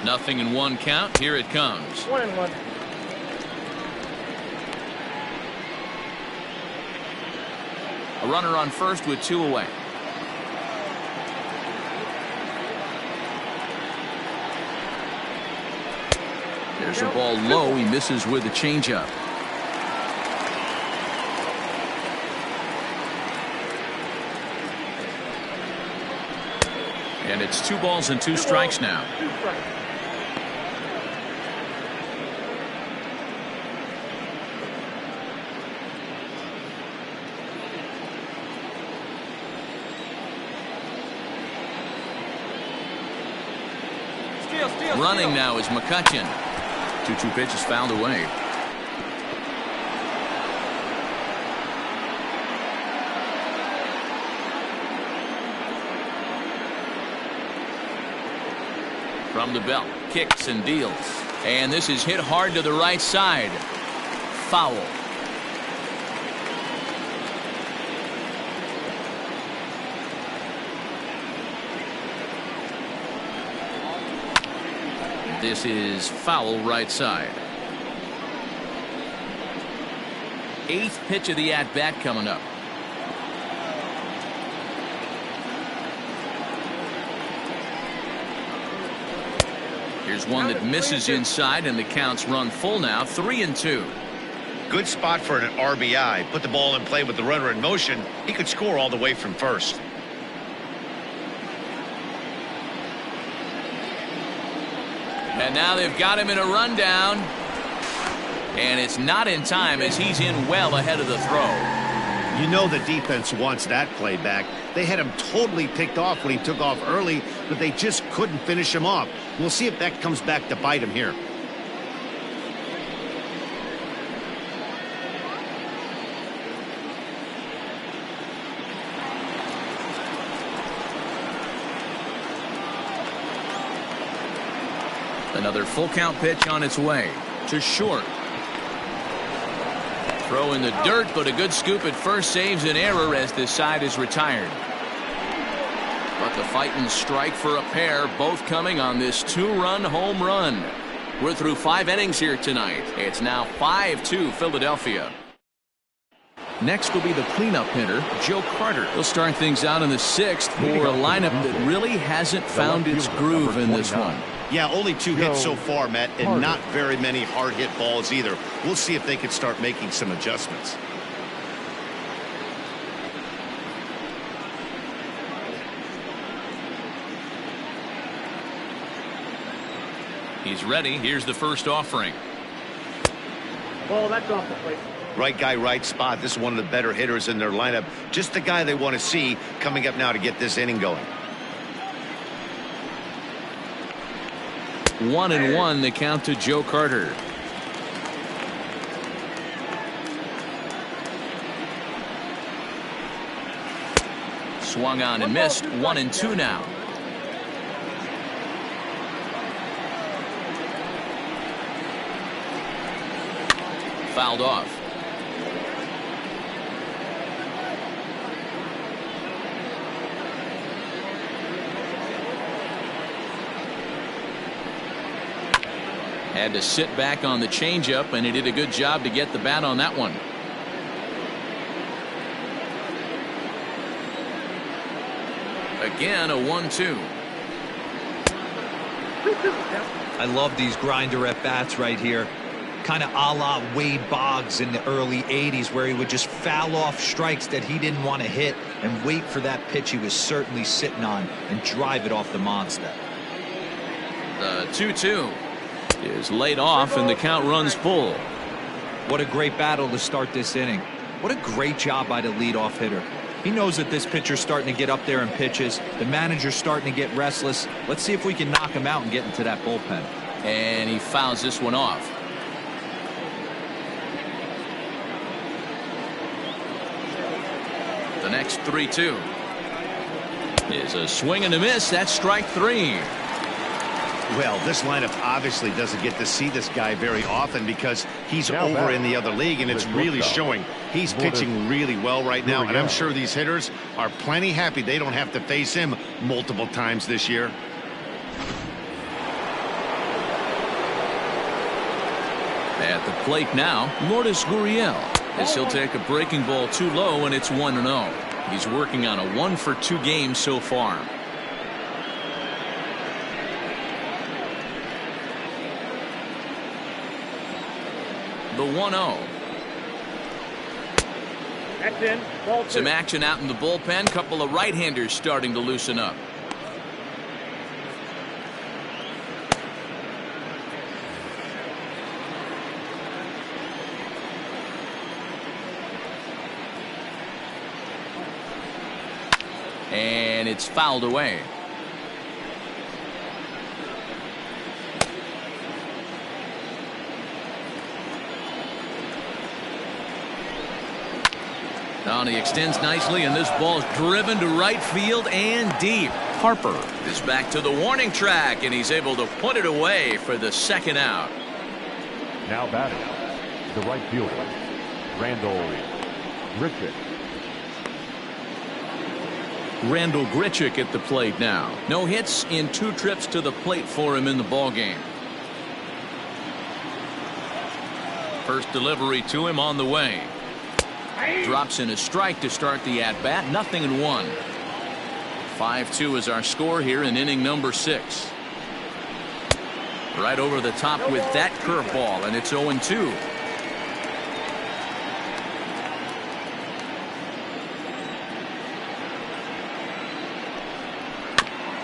Nothing in 1 count. Here it comes. 1-1. A runner on first with 2 away. There's a ball low. He misses with a changeup. And it's 2 balls and 2 strikes now. 2 strikes. Running now is McCutchen. 2-2 pitch is fouled away. From the belt, kicks and deals. And this is hit hard to the right side. Foul. This is foul right side. 8th pitch of the at-bat coming up. Here's one that misses inside, and the count's run full now. 3-2. Good spot for an RBI. Put the ball in play with the runner in motion. He could score all the way from first. And now they've got him in a rundown. And it's not in time as he's in well ahead of the throw. You know the defense wants that play back. They had him totally picked off when he took off early, but they just couldn't finish him off. We'll see if that comes back to bite him here. Another full count pitch on its way to short. Throw in the dirt, but a good scoop at first saves an error as this side is retired. But the fighting strike for a pair, both coming on this 2-run home run. We're through 5 innings here tonight. It's now 5-2 Philadelphia. Next will be the cleanup hitter, Joe Carter. He'll start things out in the 6th for a lineup that really hasn't found its groove in this one. Yeah, only 2 hits so far, Matt, and not very many hard hit balls either. We'll see if they can start making some adjustments. He's ready. Here's the first offering. Ball, that's off the plate. Right guy, right spot. This is one of the better hitters in their lineup. Just the guy they want to see coming up now to get this inning going. 1-1 the count to Joe Carter. Swung on and missed. 1-2 now. Fouled off. Had to sit back on the changeup, and he did a good job to get the bat on that one. Again, a 1-2. I love these grinder at bats right here. kind of a la Wade Boggs in the early 80s, where he would just foul off strikes that he didn't want to hit and wait for that pitch he was certainly sitting on and drive it off the monster. The 2-2 is laid off and the count runs full. What a great battle to start this inning. What a great job by the leadoff hitter. He knows that this pitcher's starting to get up there in pitches. The manager's starting to get restless. Let's see if we can knock him out and get into that bullpen. And he fouls this one off. The next 3-2 is a swing and a miss. That's strike 3. Well, this lineup obviously doesn't get to see this guy very often because he's over in the other league, and it's really showing. He's pitching really well right now, and I'm sure these hitters are plenty happy they don't have to face him multiple times this year. At the plate now, Lourdes Gurriel, as he'll take a breaking ball too low, and it's 1-0. He's working on a 1-for-2 game so far. The 1-0. That's in. Ball 2. Some action out in the bullpen. Couple of right-handers starting to loosen up. And it's fouled away. Down, he extends nicely, and this ball's driven to right field and deep. Harper is back to the warning track, and he's able to put it away for the second out. Now batting, the right fielder, Randall Grichuk. Randall Grichuk at the plate now. No hits in 2 trips to the plate for him in the ballgame. First delivery to him on the way. Drops in a strike to start the at-bat. 0-1. 5-2 is our score here in inning number 6. Right over the top with that curveball, and it's 0-2.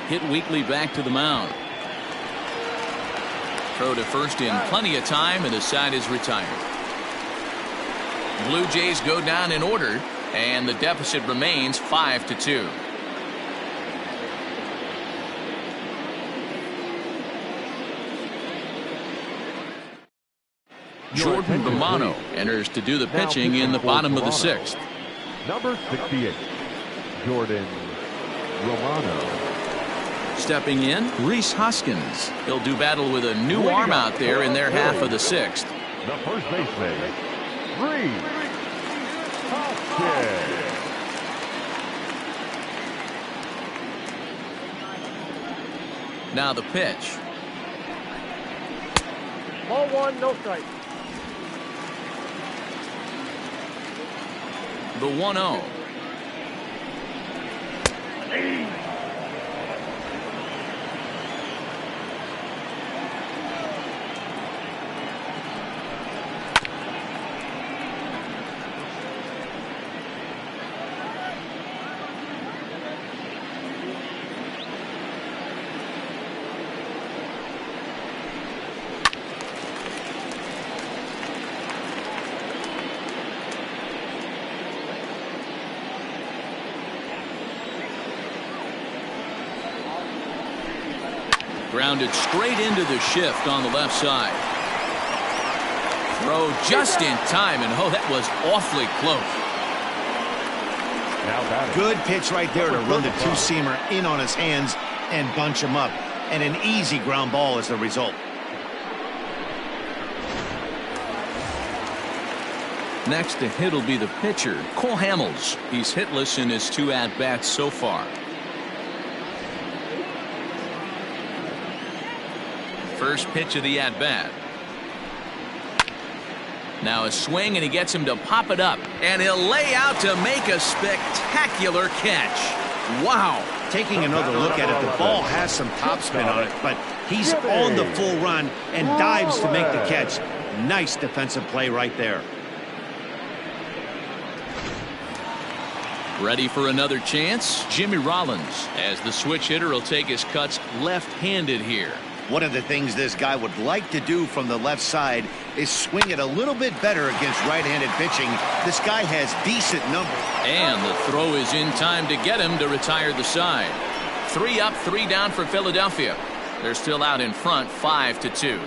Hit weakly back to the mound. Throw to first in plenty of time, and the side is retired. Blue Jays go down in order, and the deficit remains 5-2. Jordan Romano enters to do the pitching in the bottom of the 6th. Number 68, Jordan Romano. Stepping in, Rhys Hoskins. He'll do battle with a new arm out there in their half of the 6th. The first baseman, Rhys Hoskins. Now the pitch. Ball 1, no strike. The 1-0. Grounded straight into the shift on the left side. Throw just in time, and oh, that was awfully close. Now batting. Good pitch right there to run the two-seamer in on his hands and bunch him up. And an easy ground ball as the result. Next to hit will be the pitcher, Cole Hamels. He's hitless in his 2 at-bats so far. First pitch of the at-bat. Now a swing, and he gets him to pop it up. And he'll lay out to make a spectacular catch. Wow. Taking another look at it, the ball has some topspin on it, but he's on the full run and dives to make the catch. Nice defensive play right there. Ready for another chance? Jimmy Rollins, as the switch hitter, will take his cuts left-handed here. One of the things this guy would like to do from the left side is swing it a little bit better against right-handed pitching. This guy has decent numbers. And the throw is in time to get him to retire the side. 3 up, 3 down for Philadelphia. They're still out in front, 5-2.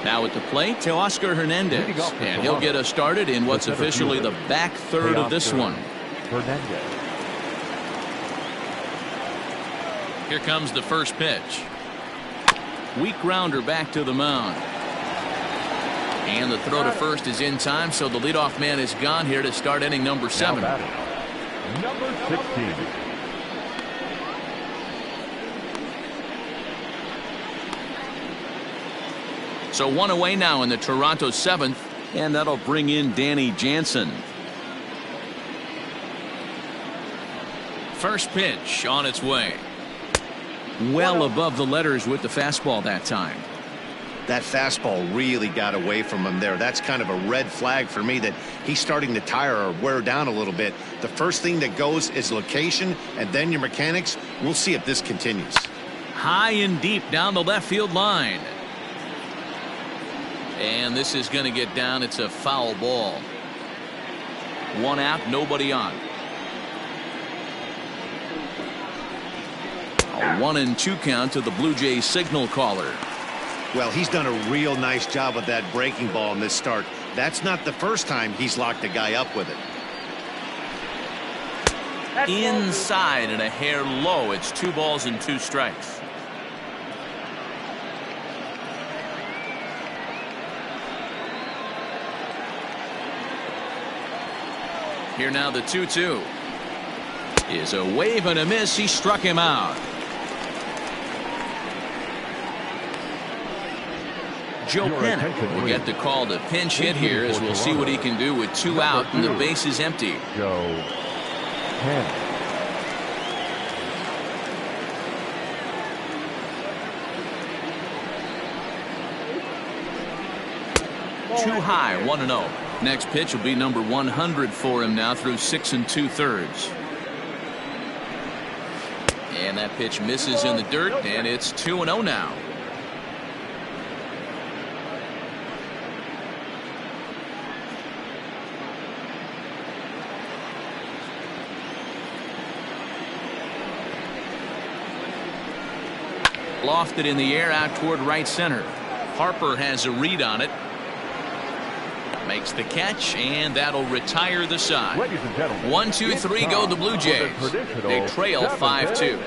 Now at the plate, Teoscar Hernandez, and he'll get us started in what's officially the back third of this one. Here comes the first pitch. Weak grounder back to the mound. And the throw to first is in time, so the leadoff man is gone here to start inning number 7. Number 16. So 1 away now in the Toronto 7th, and that'll bring in Danny Jansen. First pitch on its way. Well above the letters with the fastball that time. That fastball really got away from him there. That's kind of a red flag for me that he's starting to tire or wear down a little bit. The first thing that goes is location and then your mechanics. We'll see if this continues. High and deep down the left field line. And this is going to get down. It's a foul ball. 1 out, nobody on. A 1-2 count to the Blue Jays signal caller. Well, he's done a real nice job of that breaking ball in this start. That's not the first time he's locked a guy up with it. Inside and a hair low. It's 2 balls and 2 strikes. Here now the 2-2 is a wave and a miss. He struck him out. Joe Pennick will get the call to pinch hit here, as we'll see what he can do with 2 out and the base is empty. Joe Pennick. Too high, 1-0. Next pitch will be number 100 for him now through 6 2/3. And that pitch misses in the dirt, and it's 2-0 now. Lofted in the air out toward right center. Harper has a read on it. Makes the catch, and that'll retire the side. 1, 2, 3 go the Blue Jays. They trail 5-2.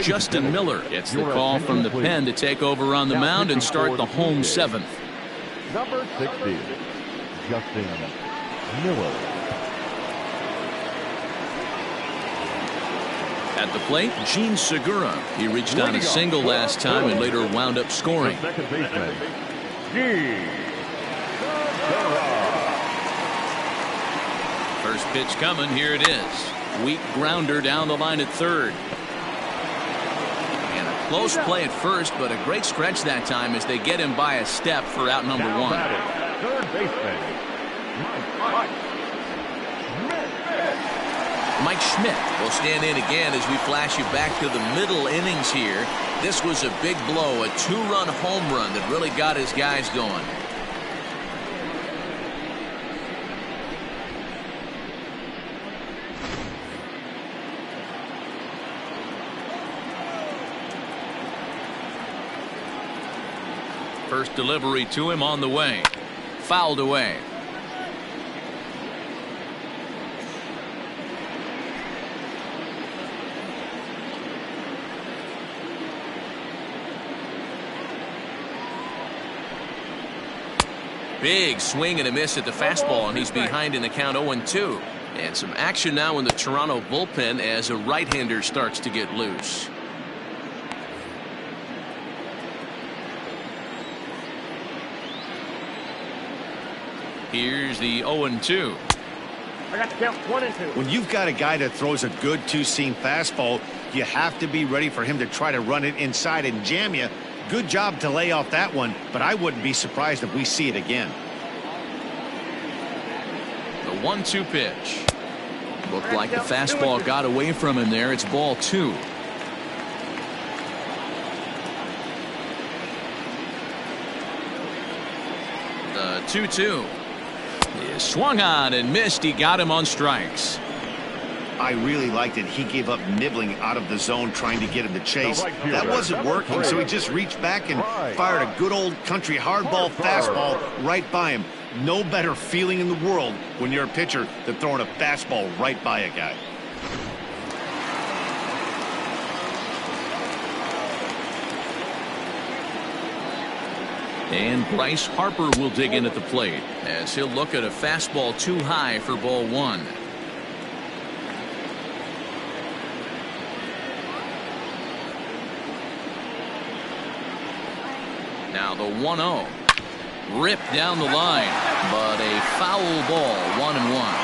Justin Miller gets the call from the pen to take over on the mound and start the home 7th. Number 60, Justin Miller. At the plate, Gene Segura. He reached on a single last time and later wound up scoring. Second baseman, Gene Segura. First pitch coming. Here it is. Weak grounder down the line at third. And a close play at first, but a great stretch that time as they get him by a step for out number 1. Third baseman, Mike Schmidt will stand in again as we flash you back to the middle innings here. This was a big blow, a 2-run home run that really got his guys going. First delivery to him on the way. Fouled away. Big swing and a miss at the fastball, and he's behind in the count 0-2. And some action now in the Toronto bullpen as a right-hander starts to get loose. Here's the 0-2. I got the count 1 and 2. When you've got a guy that throws a good two-seam fastball, you have to be ready for him to try to run it inside and jam you. Good job to lay off that one, but I wouldn't be surprised if we see it again. The 1-2 pitch. Looked like the fastball got away from him there. It's ball 2. The 2-2 is swung on and missed. He got him on strikes. I really liked it. He gave up nibbling out of the zone trying to get him to chase. That wasn't working, so he just reached back and fired a good old country hardball fastball right by him. No better feeling in the world when you're a pitcher than throwing a fastball right by a guy. And Bryce Harper will dig in at the plate as he'll look at a fastball too high for ball 1. Now the 1-0. Ripped down the line, but a foul ball, 1-1.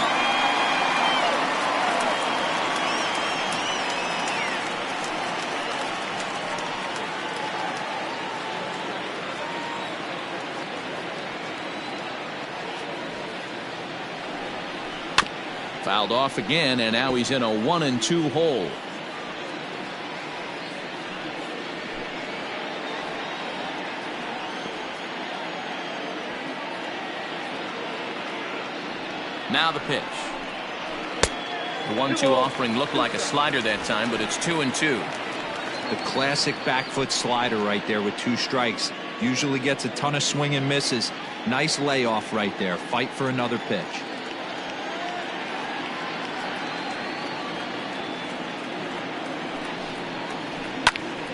Fouled off again, and now he's in a 1-2 hole. Now the pitch. The 1-2 offering looked like a slider that time, but it's 2-2. The classic back foot slider right there with 2 strikes. Usually gets a ton of swing and misses. Nice layoff right there. Fight for another pitch.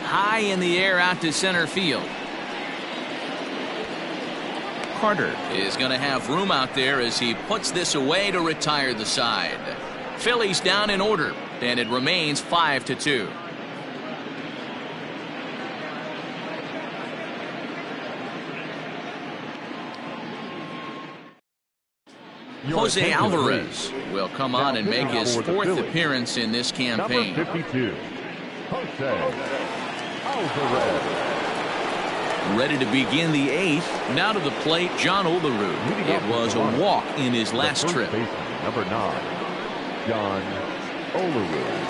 High in the air out to center field. Carter is going to have room out there as he puts this away to retire the side. Phillies down in order, and it remains 5-2. Jose Alvarez will come on and make his 4th appearance in this campaign. Number 52, Jose Alvarez. Ready to begin the 8th. Now to the plate, John Olerud. It was a walk in his last trip. Baseman, number 9, John Olerud.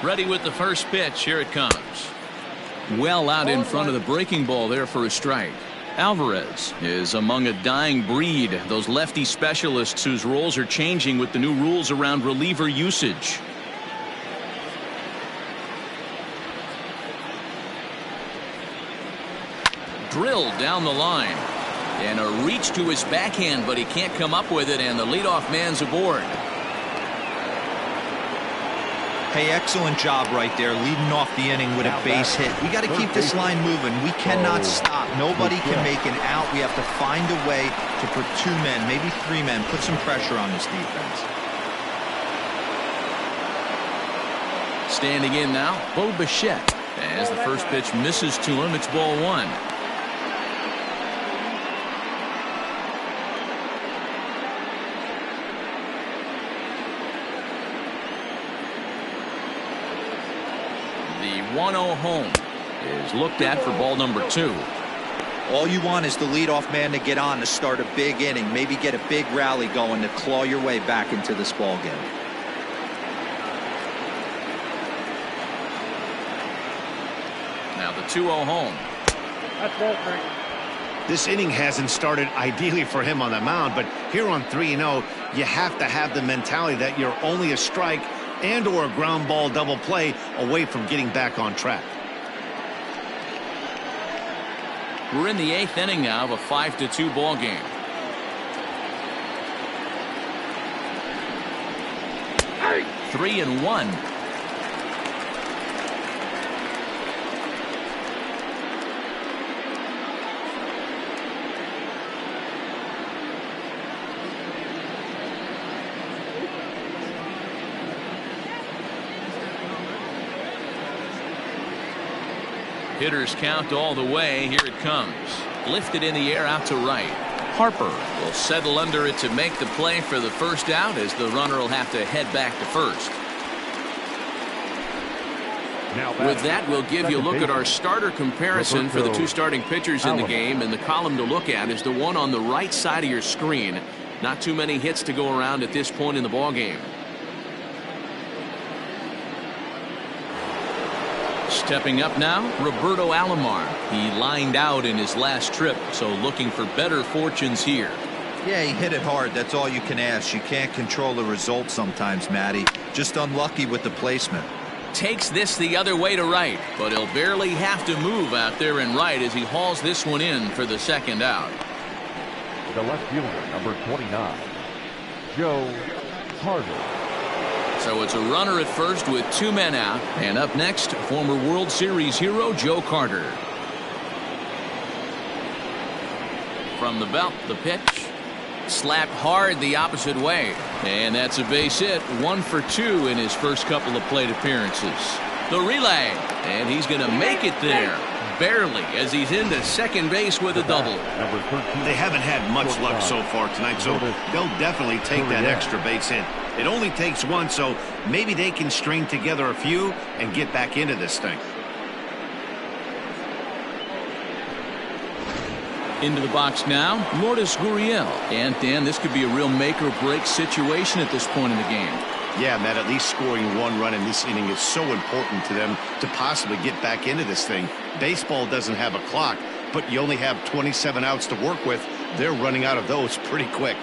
Ready with the first pitch. Here it comes. Well out in front of the breaking ball there for a strike. Alvarez is among a dying breed, those lefty specialists whose roles are changing with the new rules around reliever usage. Drilled down the line, and a reach to his backhand, but he can't come up with it, and the leadoff man's aboard. Hey, excellent job right there, leading off the inning with a base hit. We got to keep this line moving. We cannot stop. Nobody can make an out. We have to find a way to put 2 men, maybe 3 men, put some pressure on this defense. Standing in now, Bo Bichette. As the first pitch misses to him, it's ball 1. The 1-0 home is looked at for ball number 2. All you want is the leadoff man to get on to start a big inning, maybe get a big rally going to claw your way back into this ball game. Now the 2-0 home. That's ball 3. This inning hasn't started ideally for him on the mound, but here on 3-0, you have to have the mentality that you're only a strike and or a ground ball double play away from getting back on track. We're in the 8th inning now of a 5-2 ball game. Hey. 3-1. Hitters count all the way. Here it comes. Lifted in the air out to right. Harper will settle under it to make the play for the first out, as the runner will have to head back to first. With that, we'll give you a look at our starter comparison for the two starting pitchers in the game, and the column to look at is the one on the right side of your screen. Not too many hits to go around at this point in the ballgame. Stepping up now, Roberto Alomar. He lined out in his last trip, so looking for better fortunes here. Yeah, he hit it hard. That's all you can ask. You can't control the result sometimes, Matty. Just unlucky with the placement. Takes this the other way to right, but he'll barely have to move out there in right as he hauls this one in for the second out. The left fielder, number 29, Joe Carter. So it's a runner at first with two men out, and up next, former World Series hero Joe Carter. From the belt, the pitch. Slapped hard the opposite way, and that's a base hit. 1 for 2 in his first couple of plate appearances. The relay, and he's going to make it there, barely, as he's into second base with a double. They haven't had much luck so far tonight, so they'll definitely take that extra base hit. It only takes one, so maybe they can string together a few and get back into this thing. Into the box now, Lourdes Gurriel. And Dan, this could be a real make or break situation at this point in the game. Yeah, Matt, at least scoring one run in this inning is so important to them to possibly get back into this thing. Baseball doesn't have a clock, but you only have 27 outs to work with. They're running out of those pretty quick.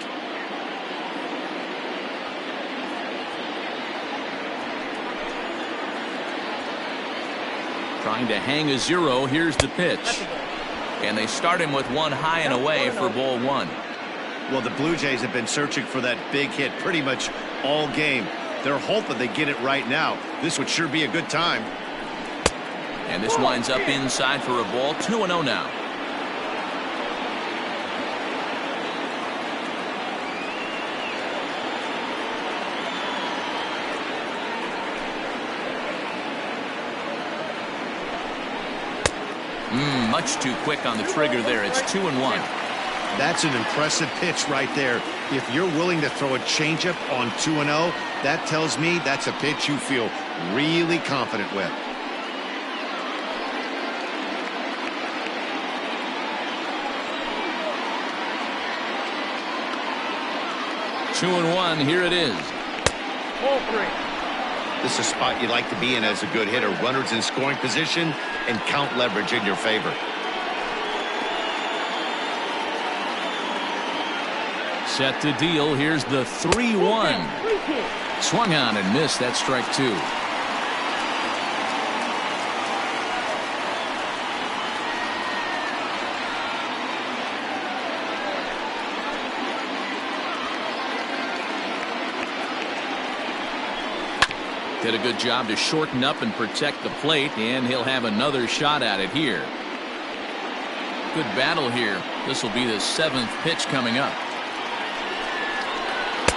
Trying to hang a zero. Here's the pitch. And they start him with one high and away for ball one. Well, the Blue Jays have been searching for that big hit pretty much all game. They're hoping they get it right now. This would sure be a good time. And this winds up inside for a ball. 2-0 now. Much too quick on the trigger there. It's 2-1. That's an impressive pitch right there. If you're willing to throw a changeup on 2-0, that tells me that's a pitch you feel really confident with. Two and one. Here it is. Ball 3. This is a spot you like to be in as a good hitter. Runners in scoring position and count leverage in your favor. Set to deal. Here's the 3-1. Swung on and missed. That's strike 2. Did a good job to shorten up and protect the plate, and he'll have another shot at it here. Good battle here. This will be the 7th pitch coming up.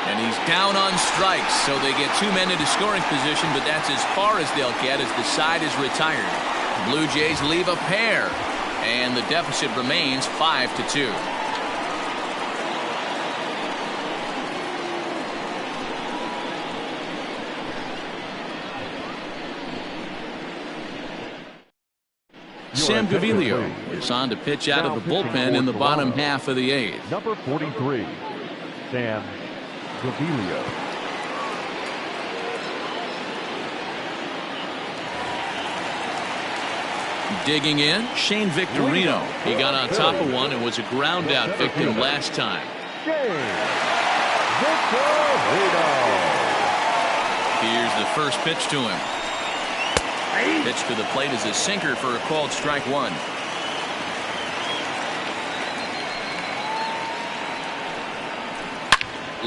And he's down on strikes, so they get two men into scoring position, but that's as far as they'll get as the side is retired. Blue Jays leave a pair, and the deficit remains 5-2. Sam Gaviglio is on to pitch out of the bullpen in the bottom half of the 8th. Number 43, Sam Gaviglio. Digging in, Shane Victorino. He got on top of one and was a ground out victim last time. Here's the first pitch to him. Pitch to the plate is a sinker for a called strike 1.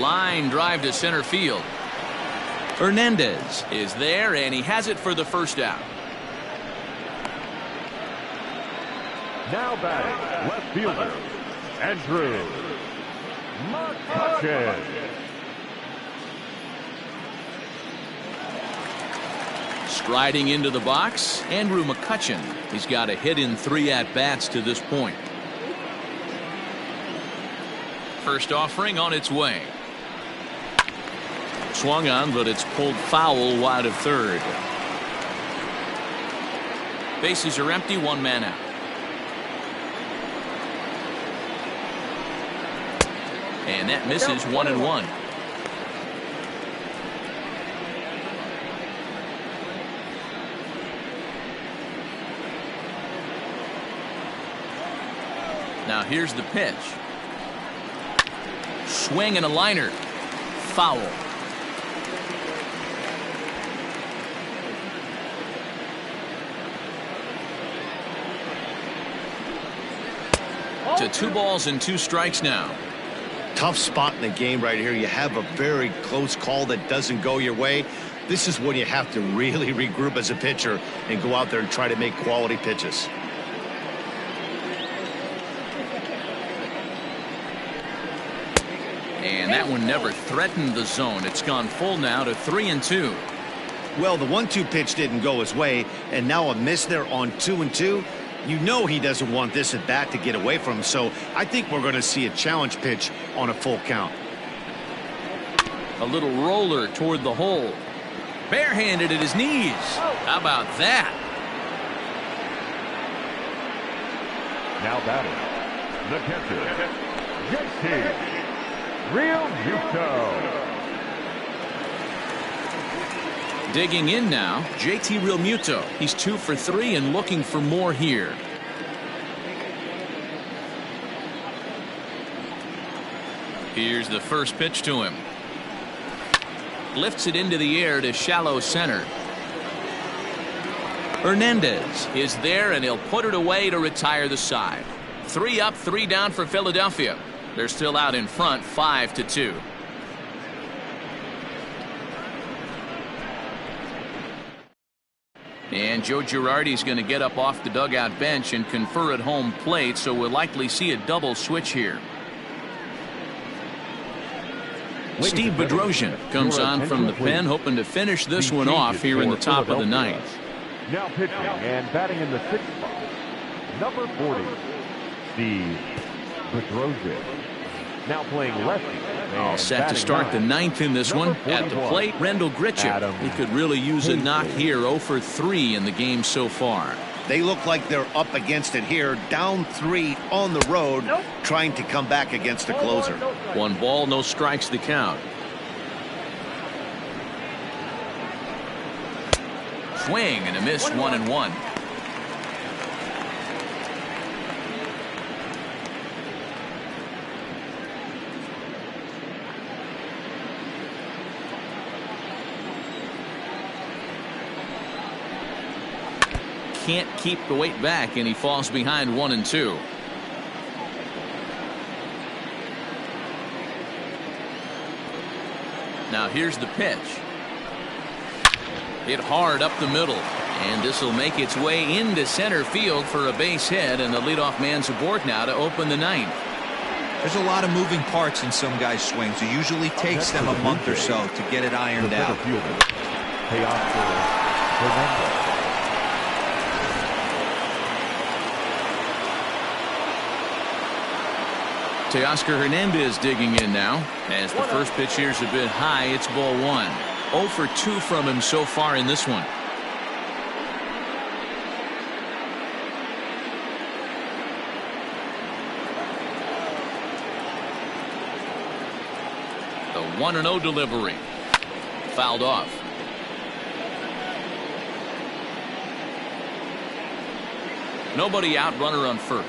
Line drive to center field. Hernandez is there, and he has it for the first out. Now batting, left fielder, Andrew McCutchen. Riding into the box, Andrew McCutchen. He's got a hit in 3 at-bats to this point. First offering on its way. Swung on, but it's pulled foul wide of third. Bases are empty, 1 man out. And that misses 1-1. Now here's the pitch. Swing and a liner. Foul. To 2 balls and 2 strikes now. Tough spot in the game right here. You have a very close call that doesn't go your way. This is when you have to really regroup as a pitcher and go out there and try to make quality pitches. And that one never threatened the zone. It's gone full now to 3-2. Well, the 1-2 pitch didn't go his way, and now a miss there on 2-2. You know he doesn't want this at bat to get away from him, so I think we're going to see a challenge pitch on a full count. A little roller toward the hole. Barehanded at his knees. How about that? Now batting, the catcher, JT Realmuto. Digging in now, JT Realmuto. He's 2 for 3 and looking for more here. Here's the first pitch to him. Lifts it into the air to shallow center. Hernandez is there, and he'll put it away to retire the side. 3 up, 3 down for Philadelphia. They're still out in front, 5-2. And Joe Girardi's going to get up off the dugout bench and confer at home plate, so we'll likely see a double switch here. Steve Bedrosian comes on from the pen, hoping to finish this one off here in the top of the 9th. Now pitching and batting in the 6th spot, number 40, Steve Bedrosian. Now playing lefty. All set to start the 9th in this one. At the plate, Rendell Grichuk. He could really use a knock here. 0 for 3 in the game so far. They look like they're up against it here, down 3 on the road, trying to come back against the closer. 1 ball, no strikes the count. Swing and a miss, 1-1. Can't keep the weight back, and he falls behind 1-2. Now here's the pitch. Hit hard up the middle, and this will make its way into center field for a base hit, and the leadoff man's aboard now to open the 9th. There's a lot of moving parts in some guys' swings. It usually takes them a month or so to get it ironed out. Teoscar Hernandez digging in now. As the first pitch here's a bit high, it's ball 1. 0 for 2 from him so far in this one. The 1-0 delivery. Fouled off. Nobody out, runner on first.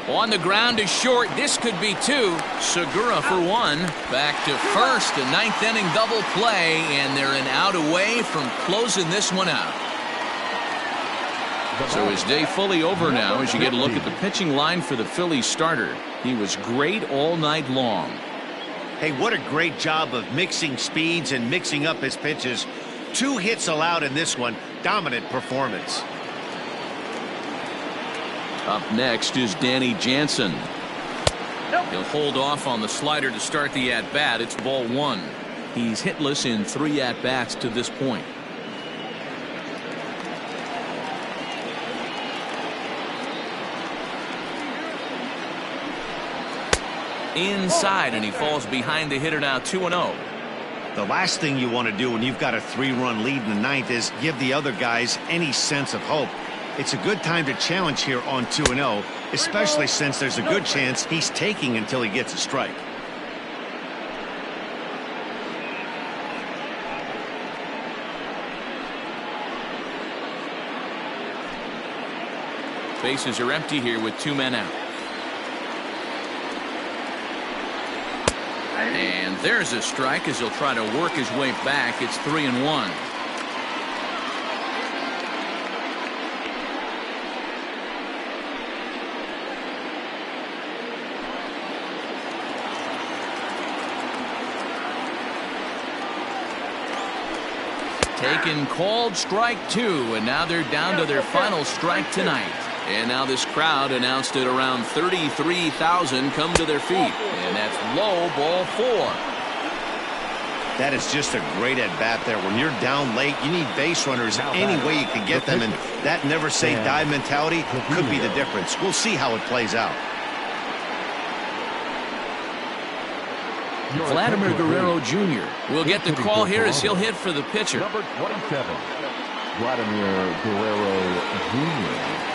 On the ground to short. This could be 2. Segura for 1. Back to first. A 9th inning double play, and they're an out away from closing this one out. So his day fully over now as you get a look at the pitching line for the Phillies starter. He was great all night long. Hey, what a great job of mixing speeds and mixing up his pitches. 2 hits allowed in this one. Dominant performance. Up next is Danny Jansen. He'll hold off on the slider to start the at-bat. It's ball 1. He's hitless in 3 at-bats to this point. Inside, and he falls behind the hitter now 2-0. The last thing you want to do when you've got a 3-run lead in the ninth is give the other guys any sense of hope. It's a good time to challenge here on 2-0, especially since there's a good chance he's taking until he gets a strike. Bases are empty here with 2 men out. And there's a strike as he'll try to work his way back. It's 3-1. Taken, called, strike 2, and now they're down to their final strike tonight. And now this crowd, announced at around 33,000, come to their feet. And that's low, ball 4. That is just a great at-bat there. When you're down late, you need base runners any way you can get them, and that never-say-die mentality could be the difference. We'll see how it plays out. Vladimir Guerrero Jr. will get the call here as he'll hit for the pitcher. Number 27, Vladimir Guerrero Jr.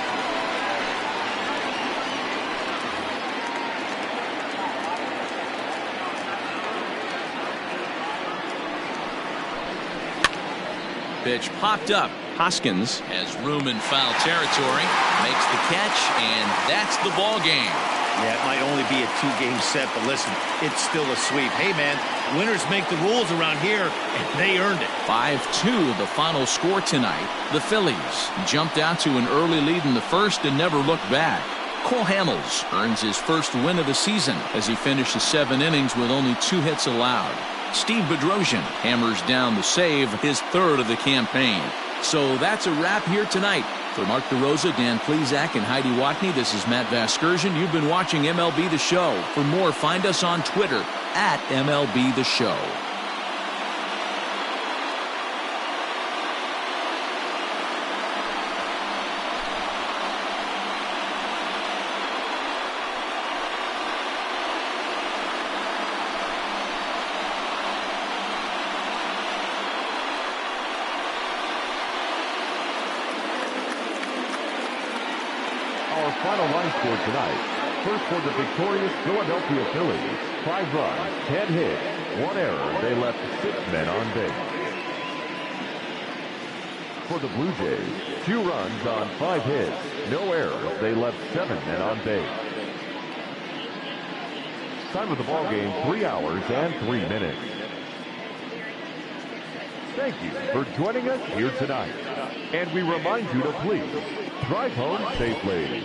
Pitch popped up. Hoskins has room in foul territory, makes the catch, and that's the ball game. Yeah, it might only be a 2-game set, but listen, it's still a sweep. Hey, man, winners make the rules around here, and they earned it. 5-2 the final score tonight. The Phillies jumped out to an early lead in the first and never looked back. Cole Hamels earns his first win of the season as he finishes 7 innings with only 2 hits allowed. Steve Bedrosian hammers down the save, his 3rd of the campaign. So that's a wrap here tonight. For Mark DeRosa, Dan Plesac, and Heidi Watney, this is Matt Vasgersian. You've been watching MLB The Show. For more, find us on Twitter at MLB The Show. Our final line score tonight. First for the victorious Philadelphia Phillies. 5 runs, 10 hits, 1 error. They left 6 men on base. For the Blue Jays, 2 runs on 5 hits, no errors. They left 7 men on base. Time of the ball game, 3 hours and 3 minutes. Thank you for joining us here tonight. And we remind you to please drive home safely.